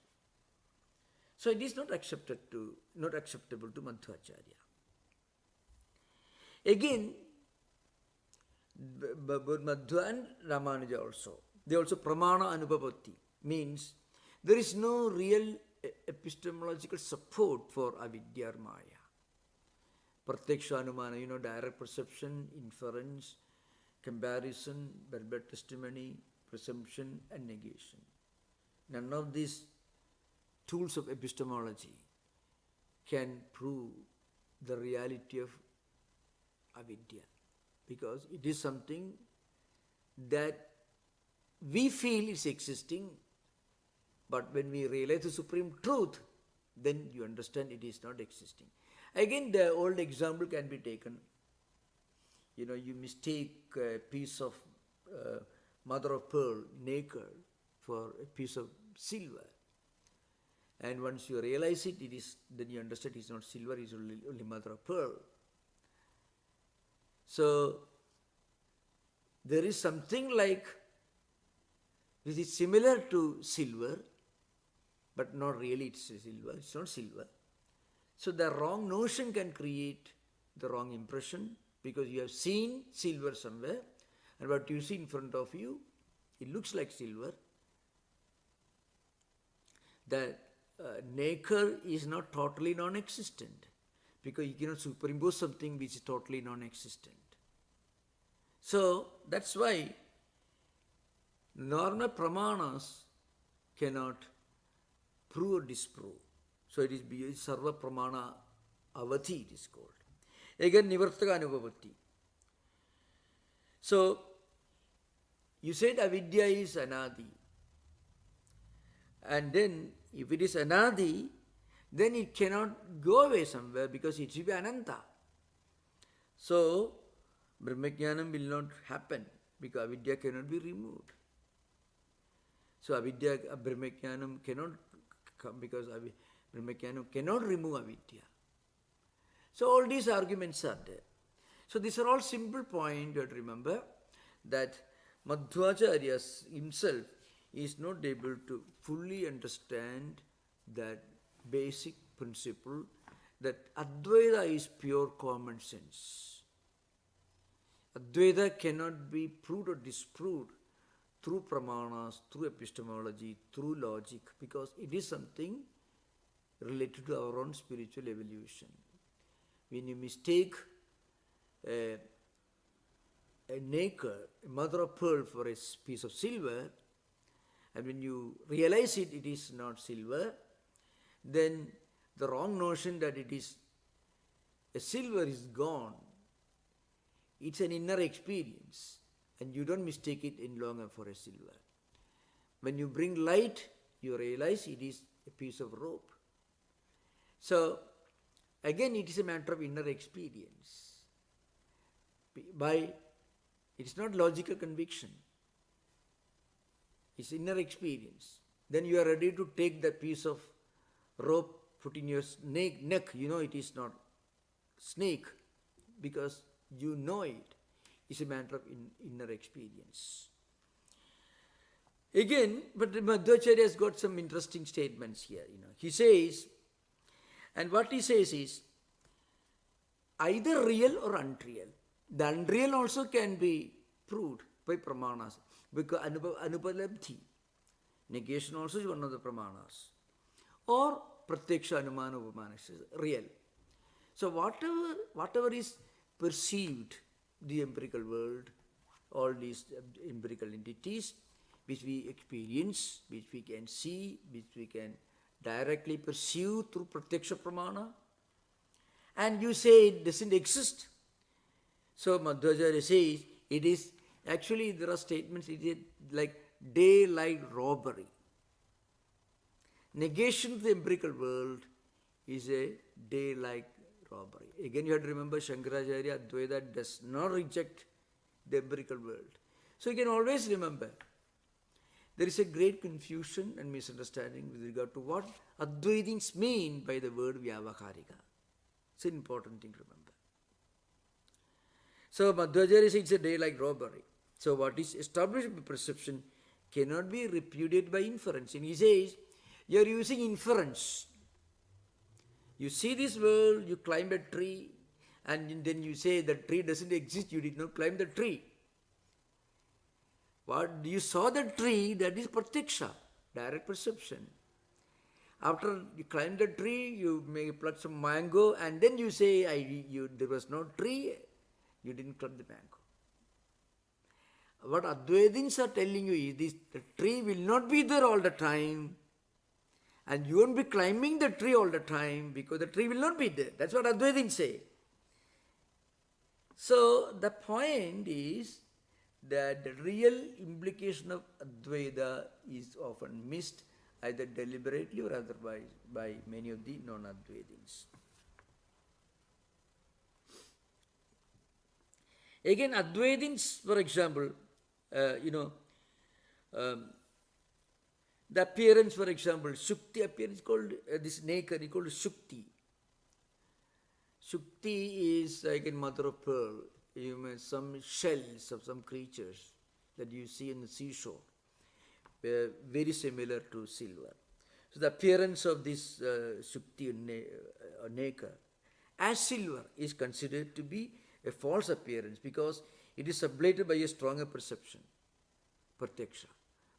So it is not acceptable to Madhvacharya. Again, Madhva and Ramanuja also, they also pramana anubhavati, means there is no real epistemological support for avidya or maya. Pratyaksha anumana, direct perception, inference, comparison, verbal testimony, presumption and negation. None of these tools of epistemology can prove the reality of avidya, because it is something that we feel is existing, but when we realize the supreme truth, then you understand it is not existing. Again, the old example can be taken. You mistake a piece of mother of pearl, naked, for a piece of silver. And once you realize it, then you understand it is not silver, it is only mother of pearl. So, there is something like, this is similar to silver, but not really it's silver, it's not silver. So the wrong notion can create the wrong impression, because you have seen silver somewhere, and what you see in front of you, it looks like silver. The nacre is not totally non-existent, because you cannot superimpose something which is totally non-existent. So that's why normal pramanas cannot prove or disprove. So it is sarva pramana avati, it is called. Again, nivartaka anubhavati. So you said avidya is anadi. And then if it is anadi, then it cannot go away somewhere, because it will be ananta. So Brahmajnanam will not happen, because avidya cannot be removed. So avidya, Brahmajnanam cannot come, because Brahmajnanam cannot remove avidya. So all these arguments are there. So these are all simple points you have to remember, that Madhvacharya himself is not able to fully understand that basic principle that Advaita is pure common sense. Advaita cannot be proved or disproved through pramanas, through epistemology, through logic, because it is something related to our own spiritual evolution. When you mistake a nacre, a mother of pearl, for a piece of silver, and when you realize it is not silver, then the wrong notion that it is a silver is gone. It's an inner experience, and you don't mistake it any longer for a silver. When you bring light, you realize it is a piece of rope. So again, it is a matter of inner experience. It is not logical conviction. It's inner experience. Then you are ready to take the piece of rope, put in your neck. You know it is not snake, because you know it. It's a matter of inner experience. Again, but Madhvacharya has got some interesting statements here. He says, and what he says is, either real or unreal. The unreal also can be proved by pramanas, because anupalabdhi, negation also is one of the pramanas, or pratyaksha anumana upamana is real. So whatever is perceived, the empirical world, all these empirical entities which we experience, which we can see, which we can directly perceive through pratyaksha pramana, and you say it doesn't exist. So Madhvacharya says it is, actually there are statements, it is like daylight robbery. Negation of the empirical world is a day like robbery. Again, you have to remember Shankaracharya, Dvaita does not reject the empirical world. So you can always remember, there is a great confusion and misunderstanding with regard to what Advaitins mean by the word Vyavaharika. It's an important thing to remember. So Madhvacharya says it's a day like robbery. So what is established by perception cannot be repudiated by inference. And he says, you are using inference. You see this world, you climb a tree, and then you say the tree doesn't exist, you did not climb the tree. What you saw the tree, that is pratyaksha, direct perception. After you climb the tree, you may pluck some mango, and then you say, there was no tree, you didn't pluck the mango. What Advaitins are telling you is this: the tree will not be there all the time, and you won't be climbing the tree all the time because the tree will not be there. That's what Advaitins say. So the point is that the real implication of Advaita is often missed, either deliberately or otherwise, by many of the non-Advaitins. Again, Advaitins, for example, the appearance, for example, Shukti appearance called, this nature is called Shukti. Shukti is like a mother of pearl. You may some shells of some creatures that you see in the seashore, very similar to silver. So the appearance of this Shukti or nature as silver is considered to be a false appearance because it is sublated by a stronger perception, pratyaksha.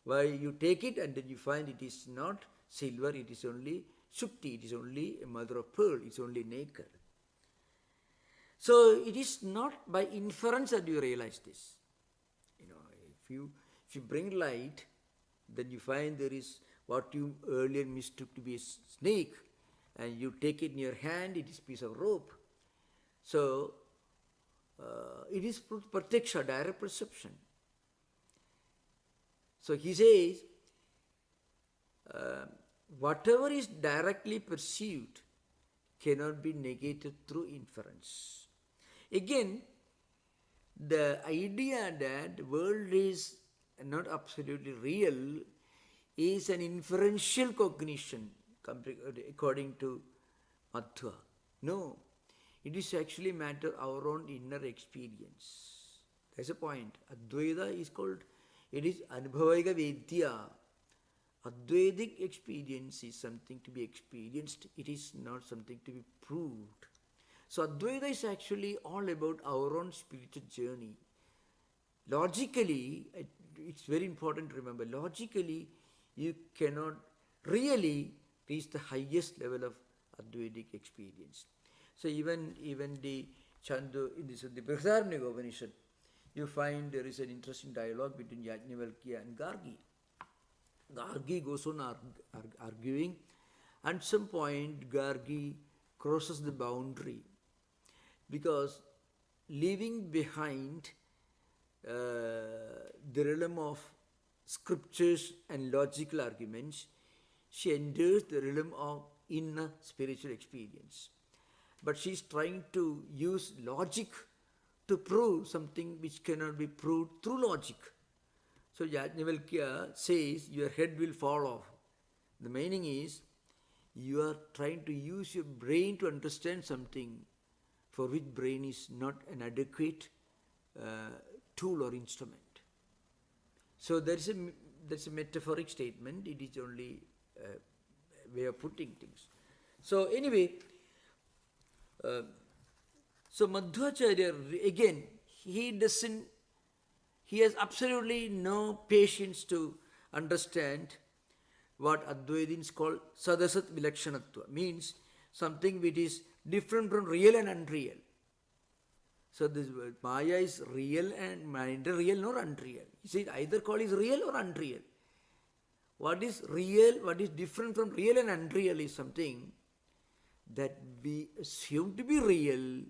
Why you take it and then you find it is not silver, it is only Shukti, it is only a mother of pearl, it is only nature. So it is not by inference that you realize this. If you bring light, then you find there is what you earlier mistook to be a snake, and you take it in your hand, it is a piece of rope. So it is pratyaksha, direct perception. So he says, whatever is directly perceived cannot be negated through inference. Again, the idea that the world is not absolutely real is an inferential cognition, according to Madhva. No, it is actually matter our own inner experience. That's a point. Advaita is called, it is Anubhavaika Vedya. Advaitic experience is something to be experienced, it is not something to be proved. So Advaita is actually all about our own spiritual journey. Logically, it's very important to remember, logically you cannot really reach the highest level of Advaitic experience. So even the Chandu, in the Brihadaranyaka Upanishad, you find there is an interesting dialogue between Yajnavalkya and Gargi. Gargi goes on arguing, and at some point Gargi crosses the boundary because leaving behind the realm of scriptures and logical arguments, she enters the realm of inner spiritual experience. But she is trying to use logic to prove something which cannot be proved through logic. So Yajnavalkya says, your head will fall off. The meaning is, you are trying to use your brain to understand something for which brain is not an adequate tool or instrument. So that's a metaphoric statement. It is only a way of putting things. So anyway, so Madhvacharya, again, he has absolutely no patience to understand what Advaitins call sadasat vilakshanatva, means something which is different from real and unreal. So this Maya is real and neither real nor unreal. He said either call is real or unreal. What is real, what is different from real and unreal is something that we assume to be real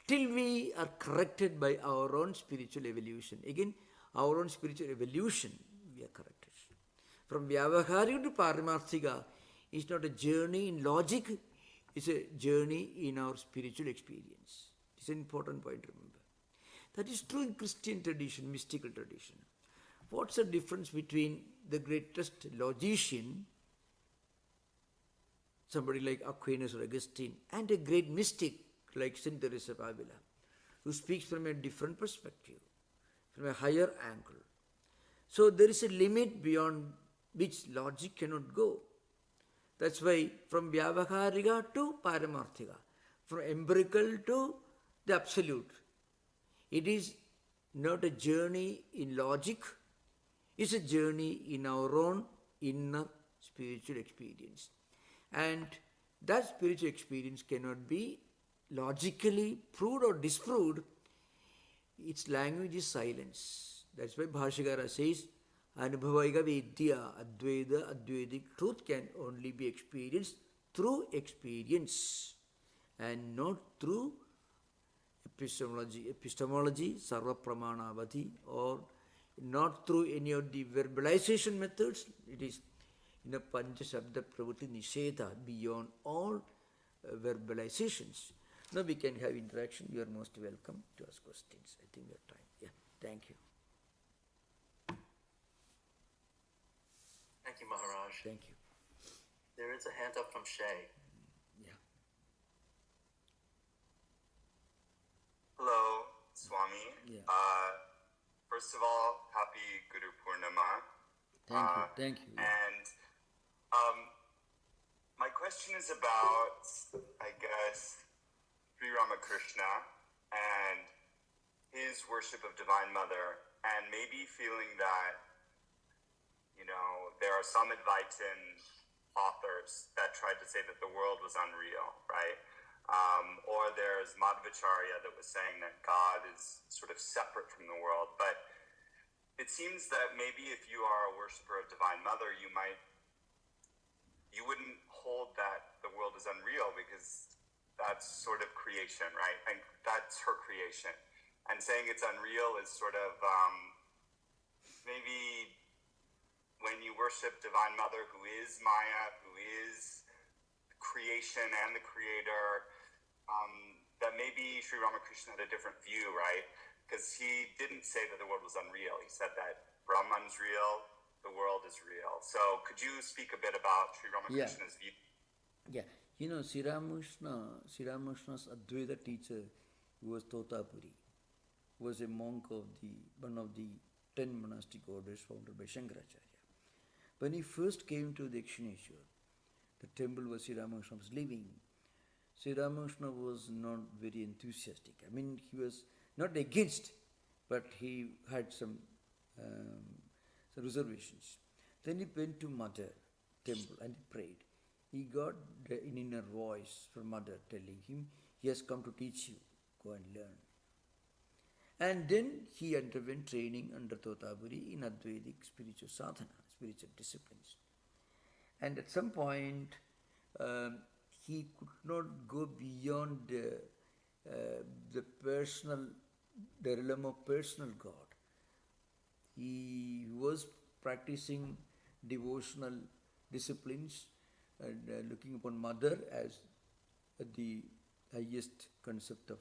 till we are corrected by our own spiritual evolution. Again, our own spiritual evolution, we are corrected. From Vyavaharika to Paramarthika is not a journey in logic, It's a journey in our spiritual experience. It's an important point to remember. That is true in Christian tradition, mystical tradition. What's the difference between the greatest logician, somebody like Aquinas or Augustine, and a great mystic like Saint Teresa of Avila, who speaks from a different perspective, from a higher angle? So there is a limit beyond which logic cannot go. That's why from Vyavaharika to Paramarthika, from empirical to the absolute, it is not a journey in logic, it's a journey in our own inner spiritual experience. And that spiritual experience cannot be logically proved or disproved. Its language is silence. That's why Bhashagara says, Anubhavaika Vidya, Advaita, Advaitic truth can only be experienced through experience and not through epistemology, Sarva Pramanavati, or not through any of the verbalization methods. It is in a Pancha Shabda Pravati Nisheta, beyond all verbalizations. Now we can have interaction. You are most welcome to ask questions. I think we have time. Yeah, thank you. Thank you, Maharaj. Thank you. There is a hand up from Shay. Yeah. Hello, Swami. Yeah. First of all, happy Guru Purnima. Thank you. Yeah. And my question is about, I guess, Sri Ramakrishna and his worship of Divine Mother, and maybe feeling that, there are some Advaitin authors that tried to say that the world was unreal, right? Or there's Madhvacharya that was saying that God is sort of separate from the world. But it seems that maybe if you are a worshiper of Divine Mother, you wouldn't hold that the world is unreal, because that's sort of creation, right? And that's her creation. And saying it's unreal is sort of maybe when you worship Divine Mother, who is Maya, who is creation and the creator, that maybe Sri Ramakrishna had a different view, right? Because he didn't say that the world was unreal. He said that Brahman's real, the world is real. So could you speak a bit about Sri Ramakrishna's view? Yeah. Sri Ramakrishna's Advaita teacher was Totapuri, was a monk of one of the 10 monastic orders founded by Shankaracharya. When he first came to the Dakshineshwar, the temple where Sri Ramakrishna was living, Sri Ramakrishna was not very enthusiastic. I mean, he was not against, but he had some reservations. Then he went to Mother temple and he prayed. He got an inner voice from Mother telling him, he has come to teach you, go and learn. And then he underwent training under Totapuri in Advaitic spiritual sadhana, spiritual disciplines. And at some point, he could not go beyond the realm of personal God. He was practicing devotional disciplines and looking upon Mother as the highest concept of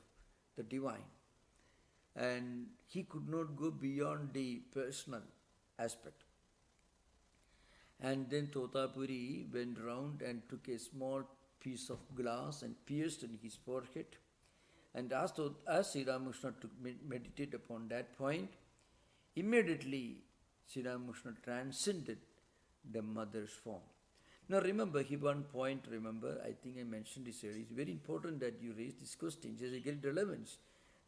the divine. And he could not go beyond the personal aspect. And then Totapuri went round and took a small piece of glass and pierced in his forehead. And as Sri Ramakrishna meditated upon that point, immediately Sri Ramakrishna transcended the Mother's form. Now remember, one point, I think I mentioned this earlier, it's very important that you raise this question, it has a great relevance.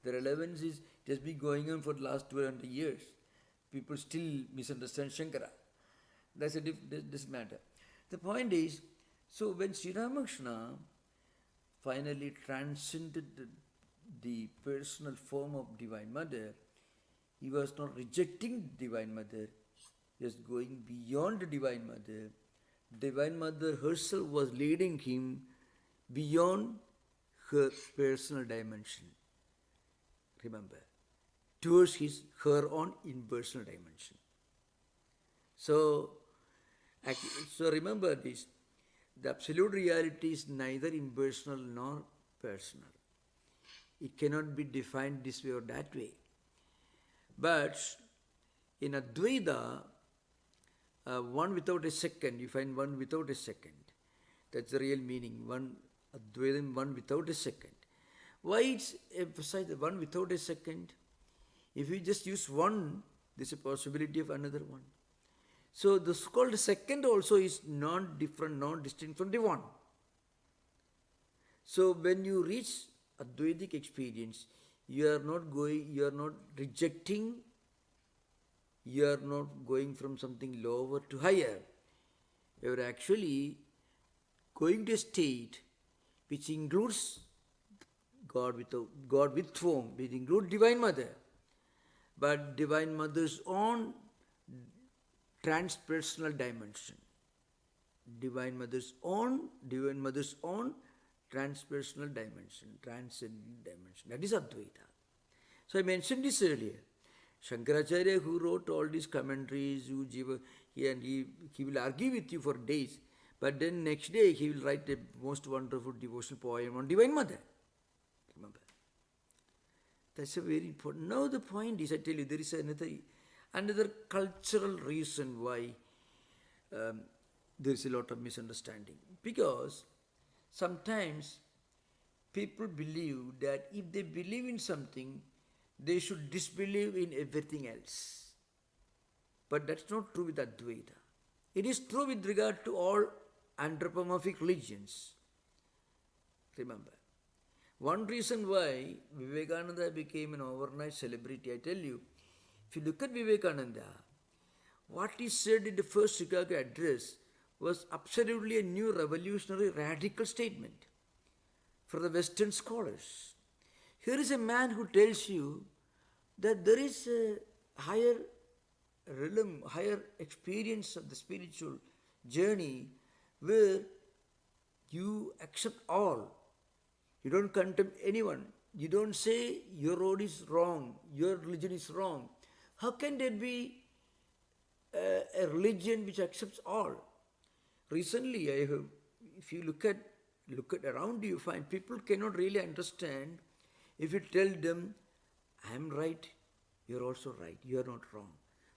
The relevance is, it has been going on for the last 200 years. People still misunderstand Shankara. That's this matter. The point is, so when Sri Ramakrishna finally transcended the personal form of Divine Mother, he was not rejecting Divine Mother, he was going beyond the Divine Mother. Divine Mother herself was leading him beyond her personal dimension. Remember, towards her own impersonal dimension. So remember this, The absolute reality is neither impersonal nor personal. It cannot be defined this way or that way. But in Advaita, one without a second, you find one without a second. That's the real meaning. One Advaitam, one without a second. Why it's emphasized one without a second? If you just use one, there's a possibility of another one. So the so-called second also is not different, not distinct from the one. So when you reach Advaitic experience, you are not rejecting, you are not going from something lower to higher. You are actually going to a state which includes God with form, which includes Divine Mother. But Divine Mother's own transpersonal dimension. Divine Mother's own transpersonal dimension, transcendent dimension. That is Advaita. So I mentioned this earlier. Shankaracharya, who wrote all these commentaries, he will argue with you for days, but then next day he will write a most wonderful devotional poem on Divine Mother. Remember? That's a very important. Now the point is, I tell you, there is another cultural reason why there is a lot of misunderstanding. Because sometimes people believe that if they believe in something, they should disbelieve in everything else. But that's not true with Advaita. It is true with regard to all anthropomorphic religions. Remember, one reason why Vivekananda became an overnight celebrity, I tell you, if you look at Vivekananda, what he said in the first Chicago address was absolutely a new revolutionary radical statement for the Western scholars. Here is a man who tells you that there is a higher realm, higher experience of the spiritual journey where you accept all. You don't condemn anyone. You don't say your road is wrong, your religion is wrong. How can there be a religion which accepts all? Recently, if you look at around you, find people cannot really understand if you tell them, I am right, you are also right, you are not wrong.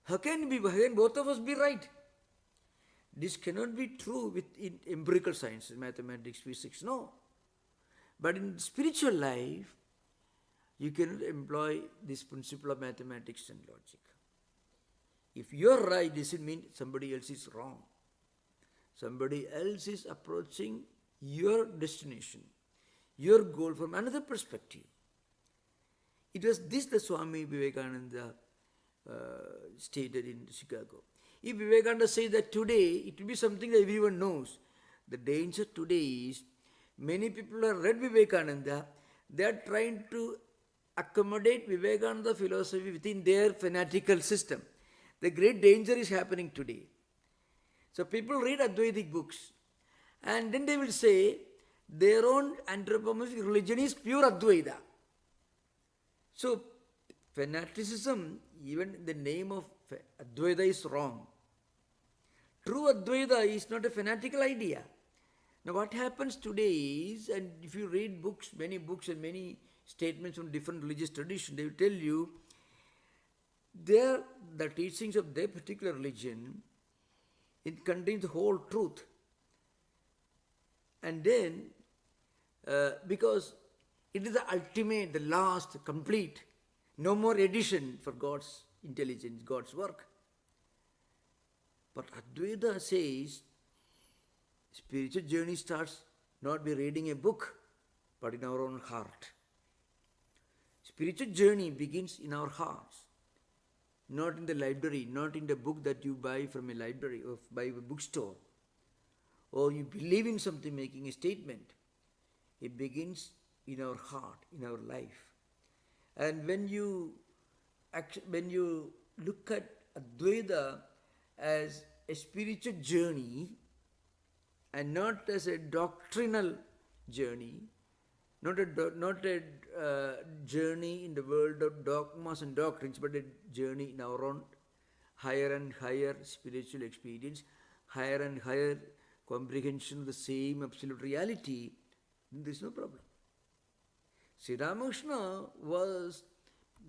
How can both of us be right? This cannot be true in empirical sciences, mathematics, physics, no. But in spiritual life, you cannot employ this principle of mathematics and logic. If you are right, this doesn't mean somebody else is wrong. Somebody else is approaching your destination, your goal from another perspective. It was this the Swami Vivekananda stated in Chicago. If Vivekananda says that today, it will be something that everyone knows. The danger today is many people have read Vivekananda, they are trying to accommodate Vivekananda philosophy within their fanatical system. The great danger is happening today. So people read Advaitic books and then they will say their own anthropomorphic religion is pure Advaita. So fanaticism, even in the name of Advaita, is wrong. True Advaita is not a fanatical idea. Now what happens today is, and if you read books and many statements from different religious traditions, they will tell you the teachings of their particular religion, it contains the whole truth. And then, because it is the ultimate, the last, complete, no more addition for God's intelligence, God's work. But Advaita says, spiritual journey starts not by reading a book, but in our own heart. Spiritual journey begins in our hearts, not in the library, not in the book that you buy from a library or buy a bookstore, or you believe in something making a statement. It begins in our heart, in our life. And when you look at Advaita as a spiritual journey and not as a doctrinal journey, not a journey in the world of dogmas and doctrines, but a journey in our own higher and higher spiritual experience, higher and higher comprehension of the same absolute reality, then there is no problem. Sri Ramakrishna was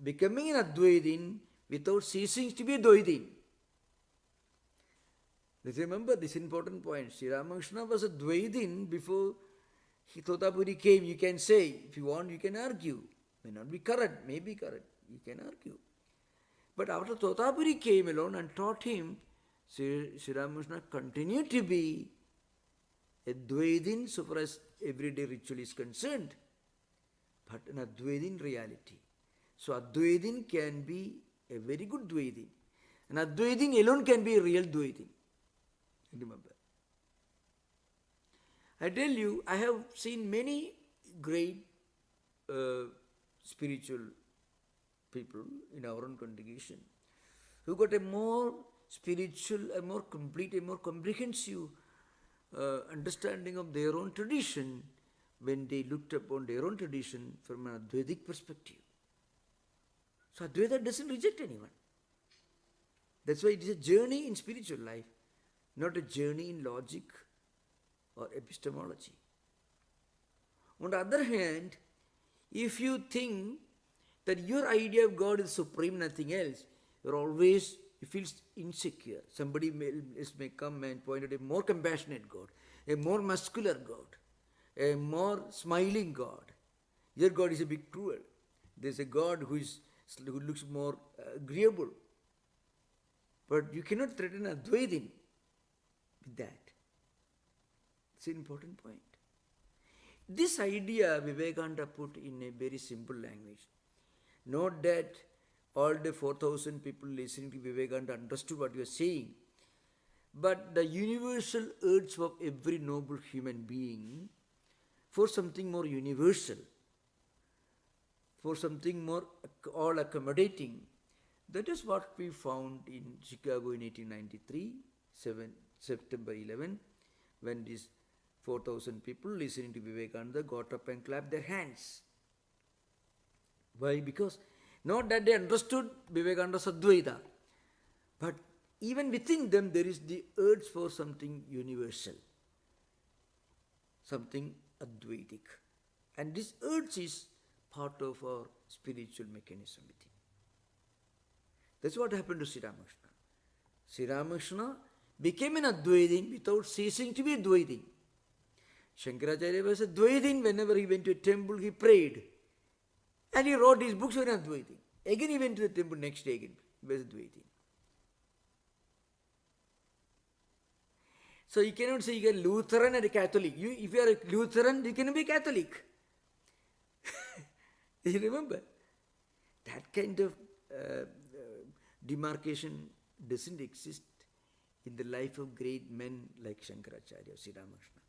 becoming an Advaitin without ceasing to be a Dvaitin. Let's remember this important point. Sri Ramakrishna was a Dvaitin before Totapuri came. You can say, if you want, you can argue. May not be correct, may be correct. You can argue. But after Totapuri came along and taught him, Sri Ramakrishna continued to be a Dvaitin so far as everyday ritual is concerned, but an Advaitin reality. So Advaitin can be a very good Dvaitin. An Advaitin alone can be a real Dvaitin. Remember. I tell you, I have seen many great spiritual people in our own congregation who got a more spiritual, a more complete, a more comprehensive understanding of their own tradition when they looked upon their own tradition from an Advaitic perspective. So Advaita doesn't reject anyone. That's why it is a journey in spiritual life, not a journey in logic or epistemology. On the other hand, if you think that your idea of God is supreme, nothing else, you feel insecure. Somebody may come and point out a more compassionate God, a more muscular God, a more smiling God. Your God is a bit cruel. There's a God who looks more agreeable. But you cannot threaten Advaitin with that. It's an important point. This idea Vivekananda put in a very simple language. Not that all the 4,000 people listening to Vivekananda understood what you are saying, but the universal urge of every noble human being for something more universal, for something more all accommodating. That is what we found in Chicago in 1893, September 11, when these 4,000 people listening to Vivekananda got up and clapped their hands. Why? Because not that they understood Vivekananda's Advaita, but even within them there is the urge for something universal, something Advaitic. And this urge is part of our spiritual mechanism within. That's what happened to Sri Ramakrishna. Sri Ramakrishna became an Advaitin without ceasing to be a Dvaitin. Shankaracharya was a Dvaitin. Whenever he went to a temple, he prayed. And he wrote his books on Advaitin. Again he went to the temple next day again. He was a Dvaitin. So you cannot say you are Lutheran and a Catholic. If you are a Lutheran, you cannot be a Catholic. You remember? That kind of demarcation doesn't exist in the life of great men like Shankaracharya, Sri Ramakrishna.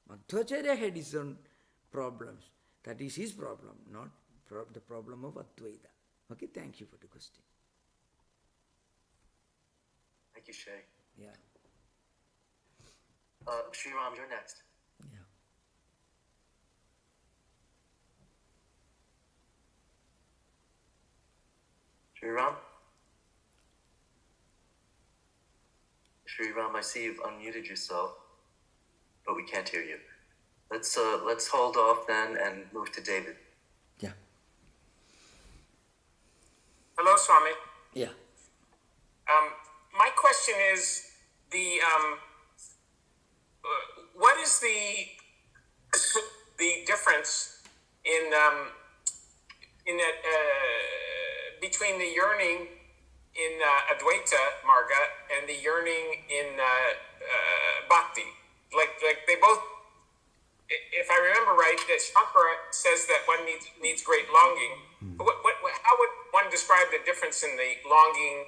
Madhvacharya had his own problems. That is his problem, not the problem of Advaita. Okay, thank you for the question. Thank you, Shay. Yeah. Sri Ram, you're next. Yeah. Sri Ram? Sri Ram, I see you've unmuted yourself, but we can't hear you. Let's hold off then and move to David. Yeah. Hello, Swami. Yeah. My question is what is the difference in that between the yearning in Advaita Marga and the yearning in Bhakti? Like they both. If I remember right, that Shankara says that one needs great longing. How would one describe the difference in the longing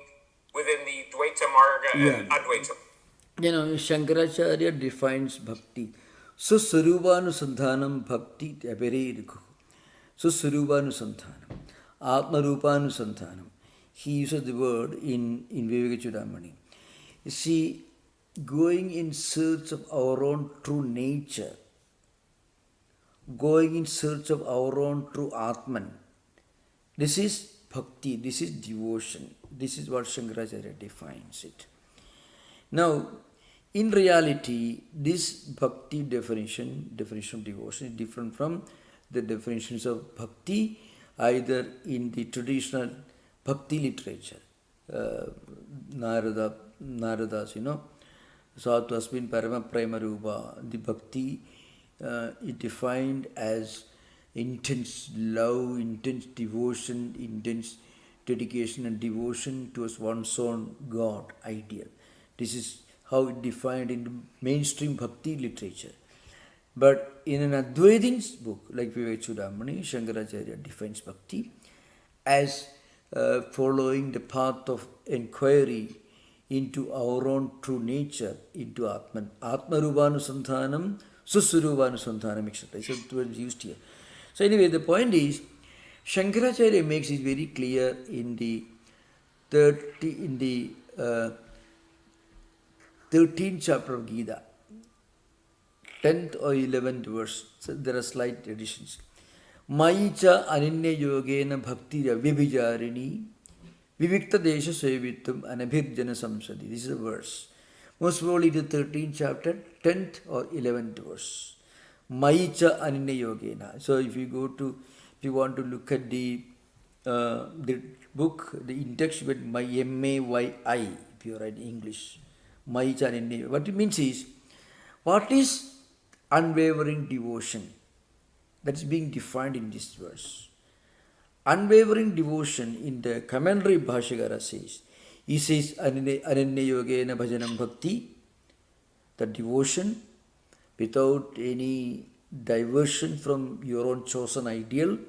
within the Dvaita Marga and Advaita? You know, Shankaracharya defines bhakti. Suswarupanusandhanam bhakti apererikhu. Suswarupanusandhanam. Atmarupanusandhanam. He uses the word in Vivekachudamani. You see, going in search of our own true nature, going in search of our own true Atman. This is bhakti, this is devotion. This is what Shankaracharya defines it. Now, In reality, this bhakti definition of devotion is different from the definitions of bhakti either in the traditional bhakti literature. Narada's, Satvasmin Parama Premarupa, the bhakti is defined as intense love, intense devotion, intense dedication and devotion towards one's own God ideal. This is how it defined in mainstream bhakti literature. But in an Advaitin's book like Vivekchudamani, Shankaracharya defines bhakti as following the path of inquiry into our own true nature, into Atman. Atmarubhanusandhanam, Sussurubhanusandhanam, etc. So it was used here. So anyway, the point is, Shankaracharya makes it very clear in the 13th chapter of Gita, 10th or 11th verse. So there are slight additions. Maicha ananya yogena bhakti vibhijarini vivikta desha sevitum anabhirjana samsadi. This is a verse. Most probably the 13th chapter, 10th or 11th verse. Maicha ananya yogena. So if you want to look at the book, the in-text with my M-A-Y-I, if you write English, Maicha ananya. What it means is, what is unwavering devotion? That is being defined in this verse. Unwavering devotion in the commentary Bhashyakara says, he says, Ananya yogena bhajanam bhakti, the devotion without any diversion from your own chosen ideal,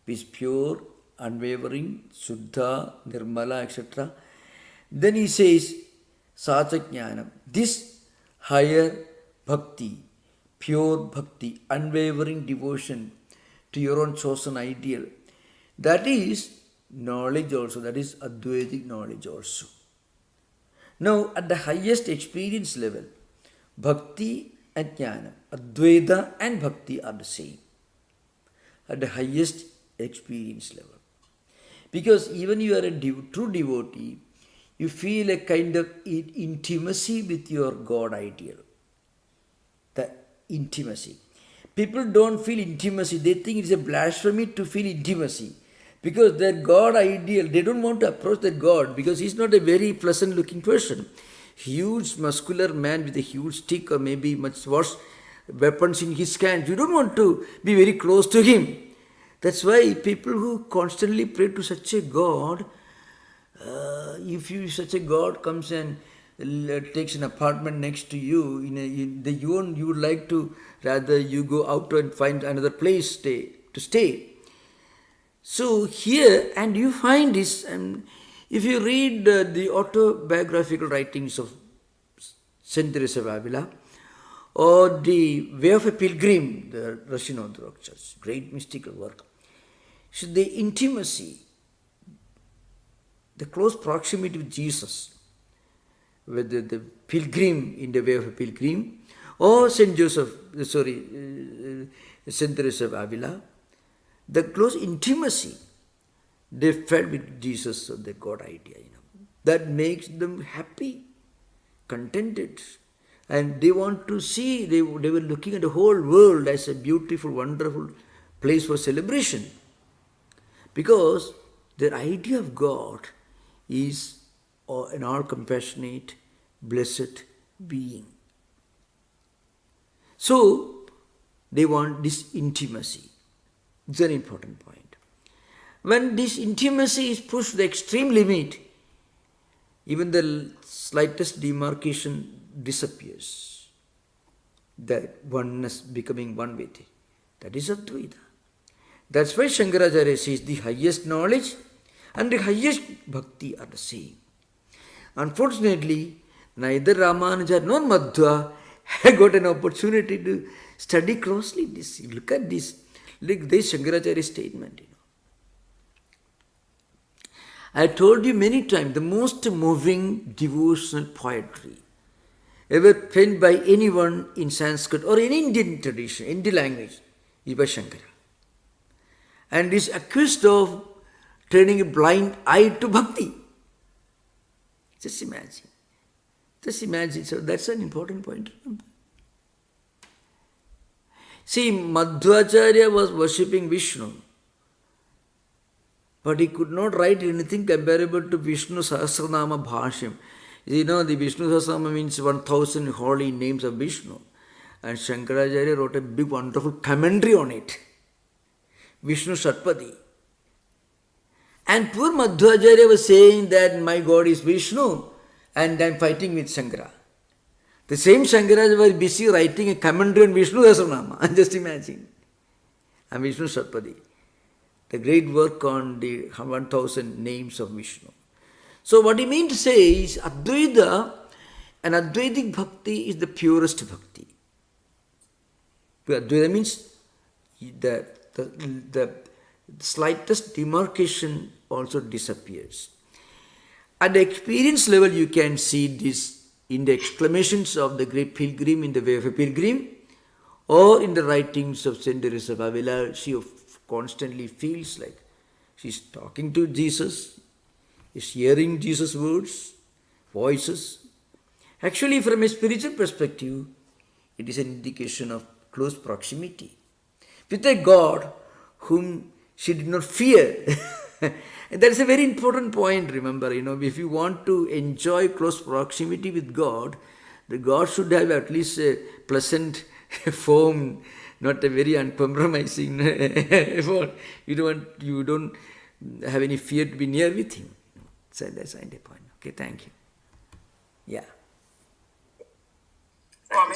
is pure, unwavering, suddha, nirmala, etc. Then he says, Sacha this higher bhakti, pure bhakti, unwavering devotion to your own chosen ideal, that is knowledge also, that is Advaitic knowledge also. Now, at the highest experience level, bhakti and jnana, Advaita and bhakti are the same. At the highest experience level. Because even you are a true devotee, you feel a kind of intimacy with your God ideal. The intimacy. People don't feel intimacy. They think it's a blasphemy to feel intimacy. Because their God ideal, they don't want to approach their God because he's not a very pleasant looking person. Huge muscular man with a huge stick or maybe much worse weapons in his hands. You don't want to be very close to him. That's why people who constantly pray to such a God, if such a God comes and takes an apartment next to you, you would like to rather you go out and find another place to stay. So here, and you find this, if you read the autobiographical writings of Saint Teresa of Avila, or the Way of a Pilgrim, the Russian Orthodox Church, great mystical work. So the intimacy, the close proximity with Jesus, whether the pilgrim in the Way of a Pilgrim, or Saint Teresa of Avila, the close intimacy they felt with Jesus or the God idea, that makes them happy, contented. And they want to see, they were looking at the whole world as a beautiful, wonderful place for celebration. Because their idea of God is an all-compassionate, blessed being. So, they want this intimacy. It's an important point. When this intimacy is pushed to the extreme limit, even the slightest demarcation disappears. That oneness becoming one with it. That is Advaita. That's why Shankaracharya says the highest knowledge and the highest bhakti are the same. Unfortunately, neither Ramanuja nor Madhva have got an opportunity to study closely this. Look at this. Look, this Shankaracharya statement. I told you many times, the most moving devotional poetry ever penned by anyone in Sanskrit or in Indian tradition, Indian language, is by Shankara. And is accused of turning a blind eye to bhakti. Just imagine. Just imagine, so that's an important point. See, Madhvacharya was worshipping Vishnu, but he could not write anything comparable to Vishnu Sahasranama Bhashyam. You know, the Vishnu Sahasranama means 1000 holy names of Vishnu. And Shankaracharya wrote a big wonderful commentary on it. Vishnu Shatpadi. And poor Madhvacharya was saying that my God is Vishnu and I am fighting with Shankara. The same Shankaracharya was busy writing a commentary on Vishnu Sahasranama. Just imagine. And Vishnu Shatpadi. The great work on the 1000 names of Vishnu. So what he means to say is Advaita, and Advaitic bhakti is the purest bhakti. Advaita means the slightest demarcation also disappears. At the experience level, you can see this in the exclamations of the great pilgrim in the way of a pilgrim, or in the writings of Saint Teresa of Avila. She constantly feels like she's talking to Jesus, is hearing Jesus' words, voices. Actually, from a spiritual perspective, it is an indication of close proximity with a God whom she did not fear. And that is a very important point, remember. If you want to enjoy close proximity with God, the God should have at least a pleasant form, not a very uncompromising form. You don't have any fear to be near with Him. So that's the point. Okay, thank you. Yeah. Swami,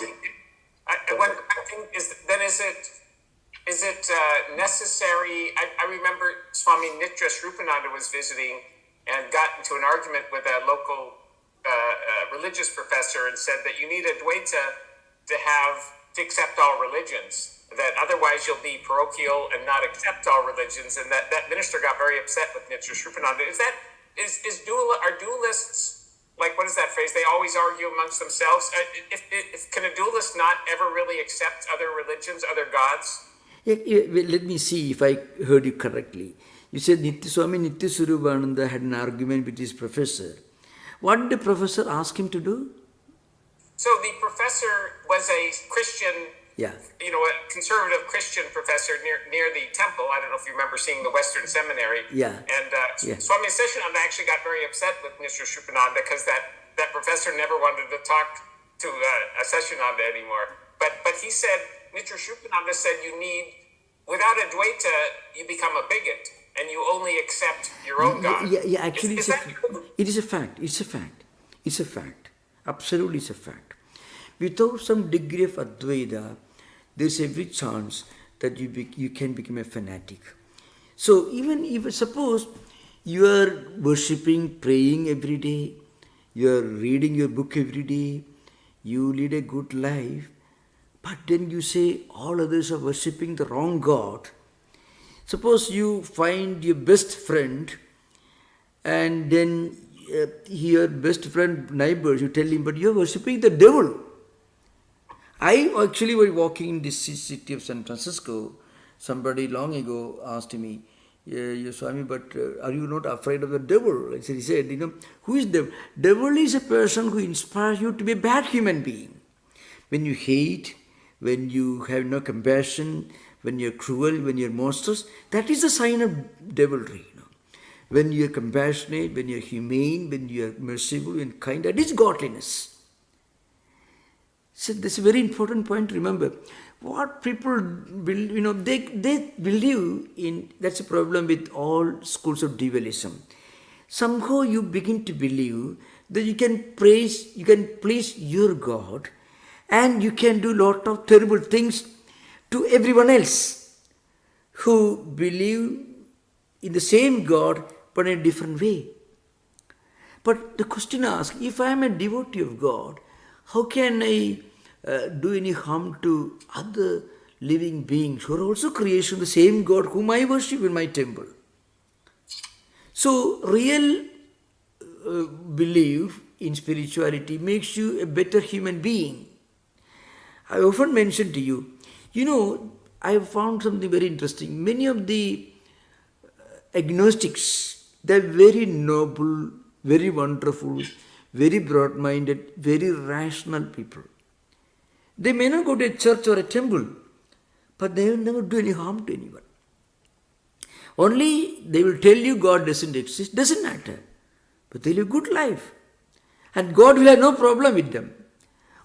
one thing is it necessary? I remember Swami Nitra Srupananda was visiting and got into an argument with a local religious professor and said that you need a Dvaita to accept all religions. That otherwise you'll be parochial and not accept all religions. And that minister got very upset with Nitra Srupananda. Are dualists, like, what is that phrase? They always argue amongst themselves. Can a dualist not ever really accept other religions, other gods? Let me see if I heard you correctly. You said Swami Nitya had an argument with his professor. What did the professor ask him to do? So the professor was a Christian, a conservative Christian professor near the temple. I don't know if you remember seeing the Western Seminary. Yeah. And Swami Seshananda actually got very upset with Mr. Srupananda because that professor never wanted to talk to Seshananda anymore. But he said, Mr. Srupananda said, without a Dvaita, you become a bigot and you only accept your own God. Yeah, actually is that true? It is a fact. It's a fact. Absolutely it's a fact. Without some degree of Advaita, there's every chance that you can become a fanatic. So even if suppose you are worshipping, praying every day, you are reading your book every day, you lead a good life, but then you say all others are worshipping the wrong God. Suppose you find your best friend and then your best friend neighbors, you tell him, but you are worshipping the devil. I actually was walking in this city of San Francisco. Somebody long ago asked me, Swami, but are you not afraid of the devil? He said, who is devil? Devil is a person who inspires you to be a bad human being. When you hate, when you have no compassion, when you're cruel, when you're monstrous, that is a sign of devilry. When you're compassionate, when you're humane, when you're merciful and kind, that is godliness. So this is a very important point to remember. What people believe, they believe in, that's a problem with all schools of dualism. Somehow you begin to believe that you can please your God and you can do a lot of terrible things to everyone else who believe in the same God but in a different way. But the question asks, if I am a devotee of God, how can I do any harm to other living beings who are also creation of the same God whom I worship in my temple? So, real belief in spirituality makes you a better human being. I often mention to you, I have found something very interesting. Many of the agnostics, they are very noble, very wonderful, very broad-minded, very rational people. They may not go to a church or a temple, but they will never do any harm to anyone. Only they will tell you God doesn't exist, doesn't matter. But they live a good life. And God will have no problem with them.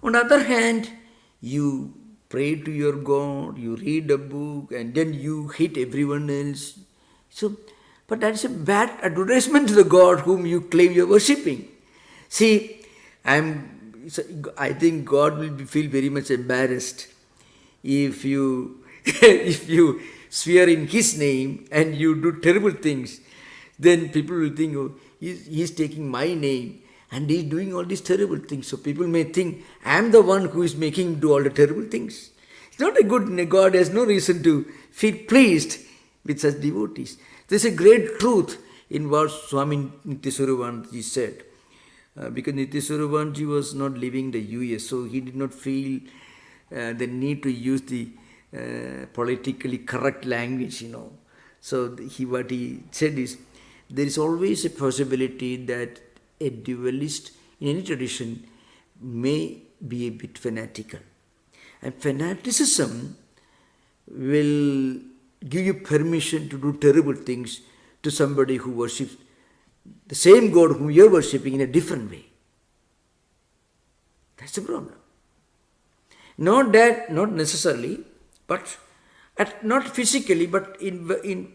On the other hand, you pray to your God, you read a book, and then you hate everyone else. So, but that's a bad advertisement to the God whom you claim you're worshipping. See, I think God will feel very much embarrassed if you if you swear in His name and you do terrible things. Then people will think, oh, he's taking my name and he's doing all these terrible things. So people may think, I'm the one who is making him do all the terrible things. It's not a good, God has no reason to feel pleased with such devotees. There's a great truth in what Swami Tattwamayananda said. Because Tattwamayananda was not living in the US, so he did not feel the need to use the politically correct language, So what he said is, there is always a possibility that a dualist in any tradition may be a bit fanatical. And fanaticism will give you permission to do terrible things to somebody who worships the same God whom you are worshipping in a different way. That's the problem. Not necessarily, but not physically, but in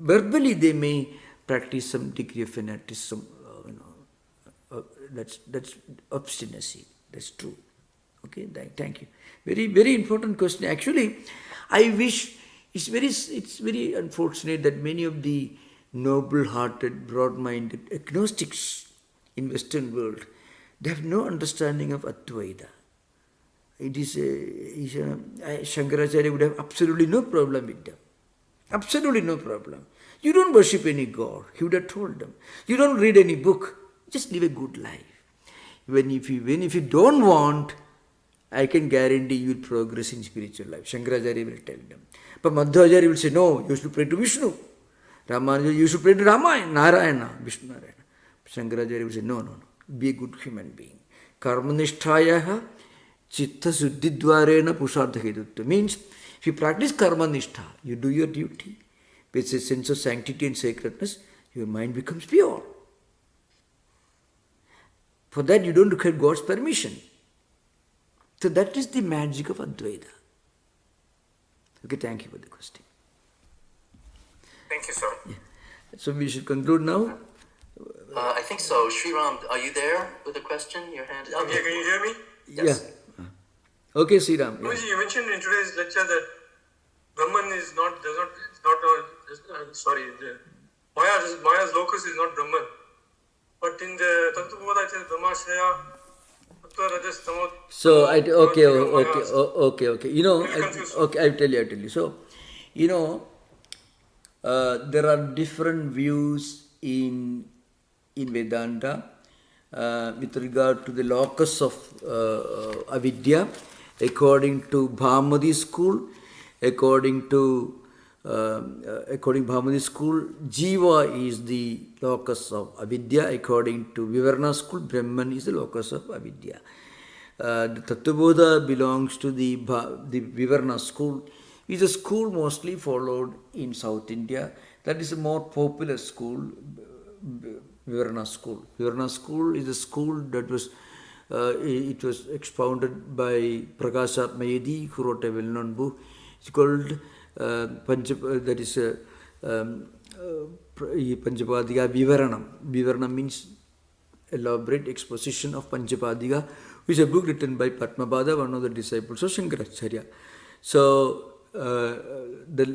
verbally they may practice some degree of fanaticism. That's obstinacy. That's true. Okay, thank you. Very, very important question. Actually, I wish it's very unfortunate that many of the noble-hearted, broad-minded agnostics in Western world, they have no understanding of Advaita. Shankaracharya would have absolutely no problem with them. Absolutely no problem. You don't worship any God, he would have told them. You don't read any book, just live a good life. If you don't want, I can guarantee you will progress in spiritual life. Shankaracharya will tell them. But Madhvacharya will say, no, you should pray to Vishnu. Ramanuja, you should pray to Ramayana, Narayana, Vishnu Narayana. Shankaracharya will say, no. Be a good human being. Karmanishthaya chitta suddhidvarena pushartha hedutva. Means, if you practice karmanishta, you do your duty with a sense of sanctity and sacredness, your mind becomes pure. For that, you don't require God's permission. So that is the magic of Advaita. Okay, thank you for the question. Thank you, sir. Yeah. So we should conclude now. I think so. Sriram, are you there with a question? Your hand is up. Yeah, can you hear me? Yes. Yeah. Okay, Sriram. Yeah. You mentioned in today's lecture that Brahman is not, Maya's locus is not Brahman. But in the Tattva it says Brahmashraya, Tattva Rajas Tamot. So, okay. I'll tell you. So, there are different views in Vedanta with regard to the locus of avidya. According to Bhamadi school, according Bhamadi school, Jiva is the locus of avidya. According to Vivarna school, Brahman is the locus of avidya. The Tattvabodha belongs to the Vivarna school. It's a school mostly followed in South India. That is a more popular school, Vivarna school. Vivarna school is a school that was expounded by Prakashat Mayedi, who wrote a well-known book. It's called Panchapadika Vivaranam. Vivaranam means elaborate exposition of Panchapadika, which is a book written by Padmapada, one of the disciples of Shankaracharya. So the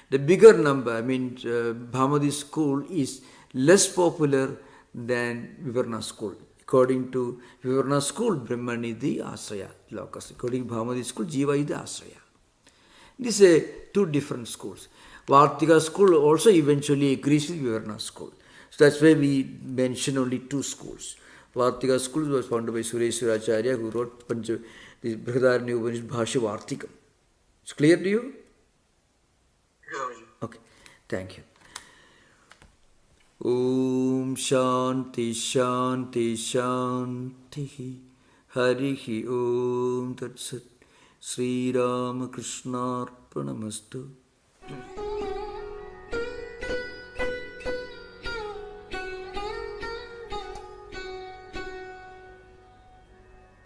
bigger number, Bhamadi school is less popular than Vivarna school. According to Vivarna school, Brahman is the Asraya locus. According to Bhamadi school, Jiva is the Asraya. These are two different schools. Vartika school also eventually agrees with Vivarna school. So that's why we mention only two schools. Vartika school was founded by Sureshwaracharya, who wrote the Brihadaranya Upanishad Bhashya Vartikam. It's clear to you? Okay, thank you. Om Shanti Shanti Shanti. Harihi Om Tat Sat. Sri Ramakrishna Arpanamastu.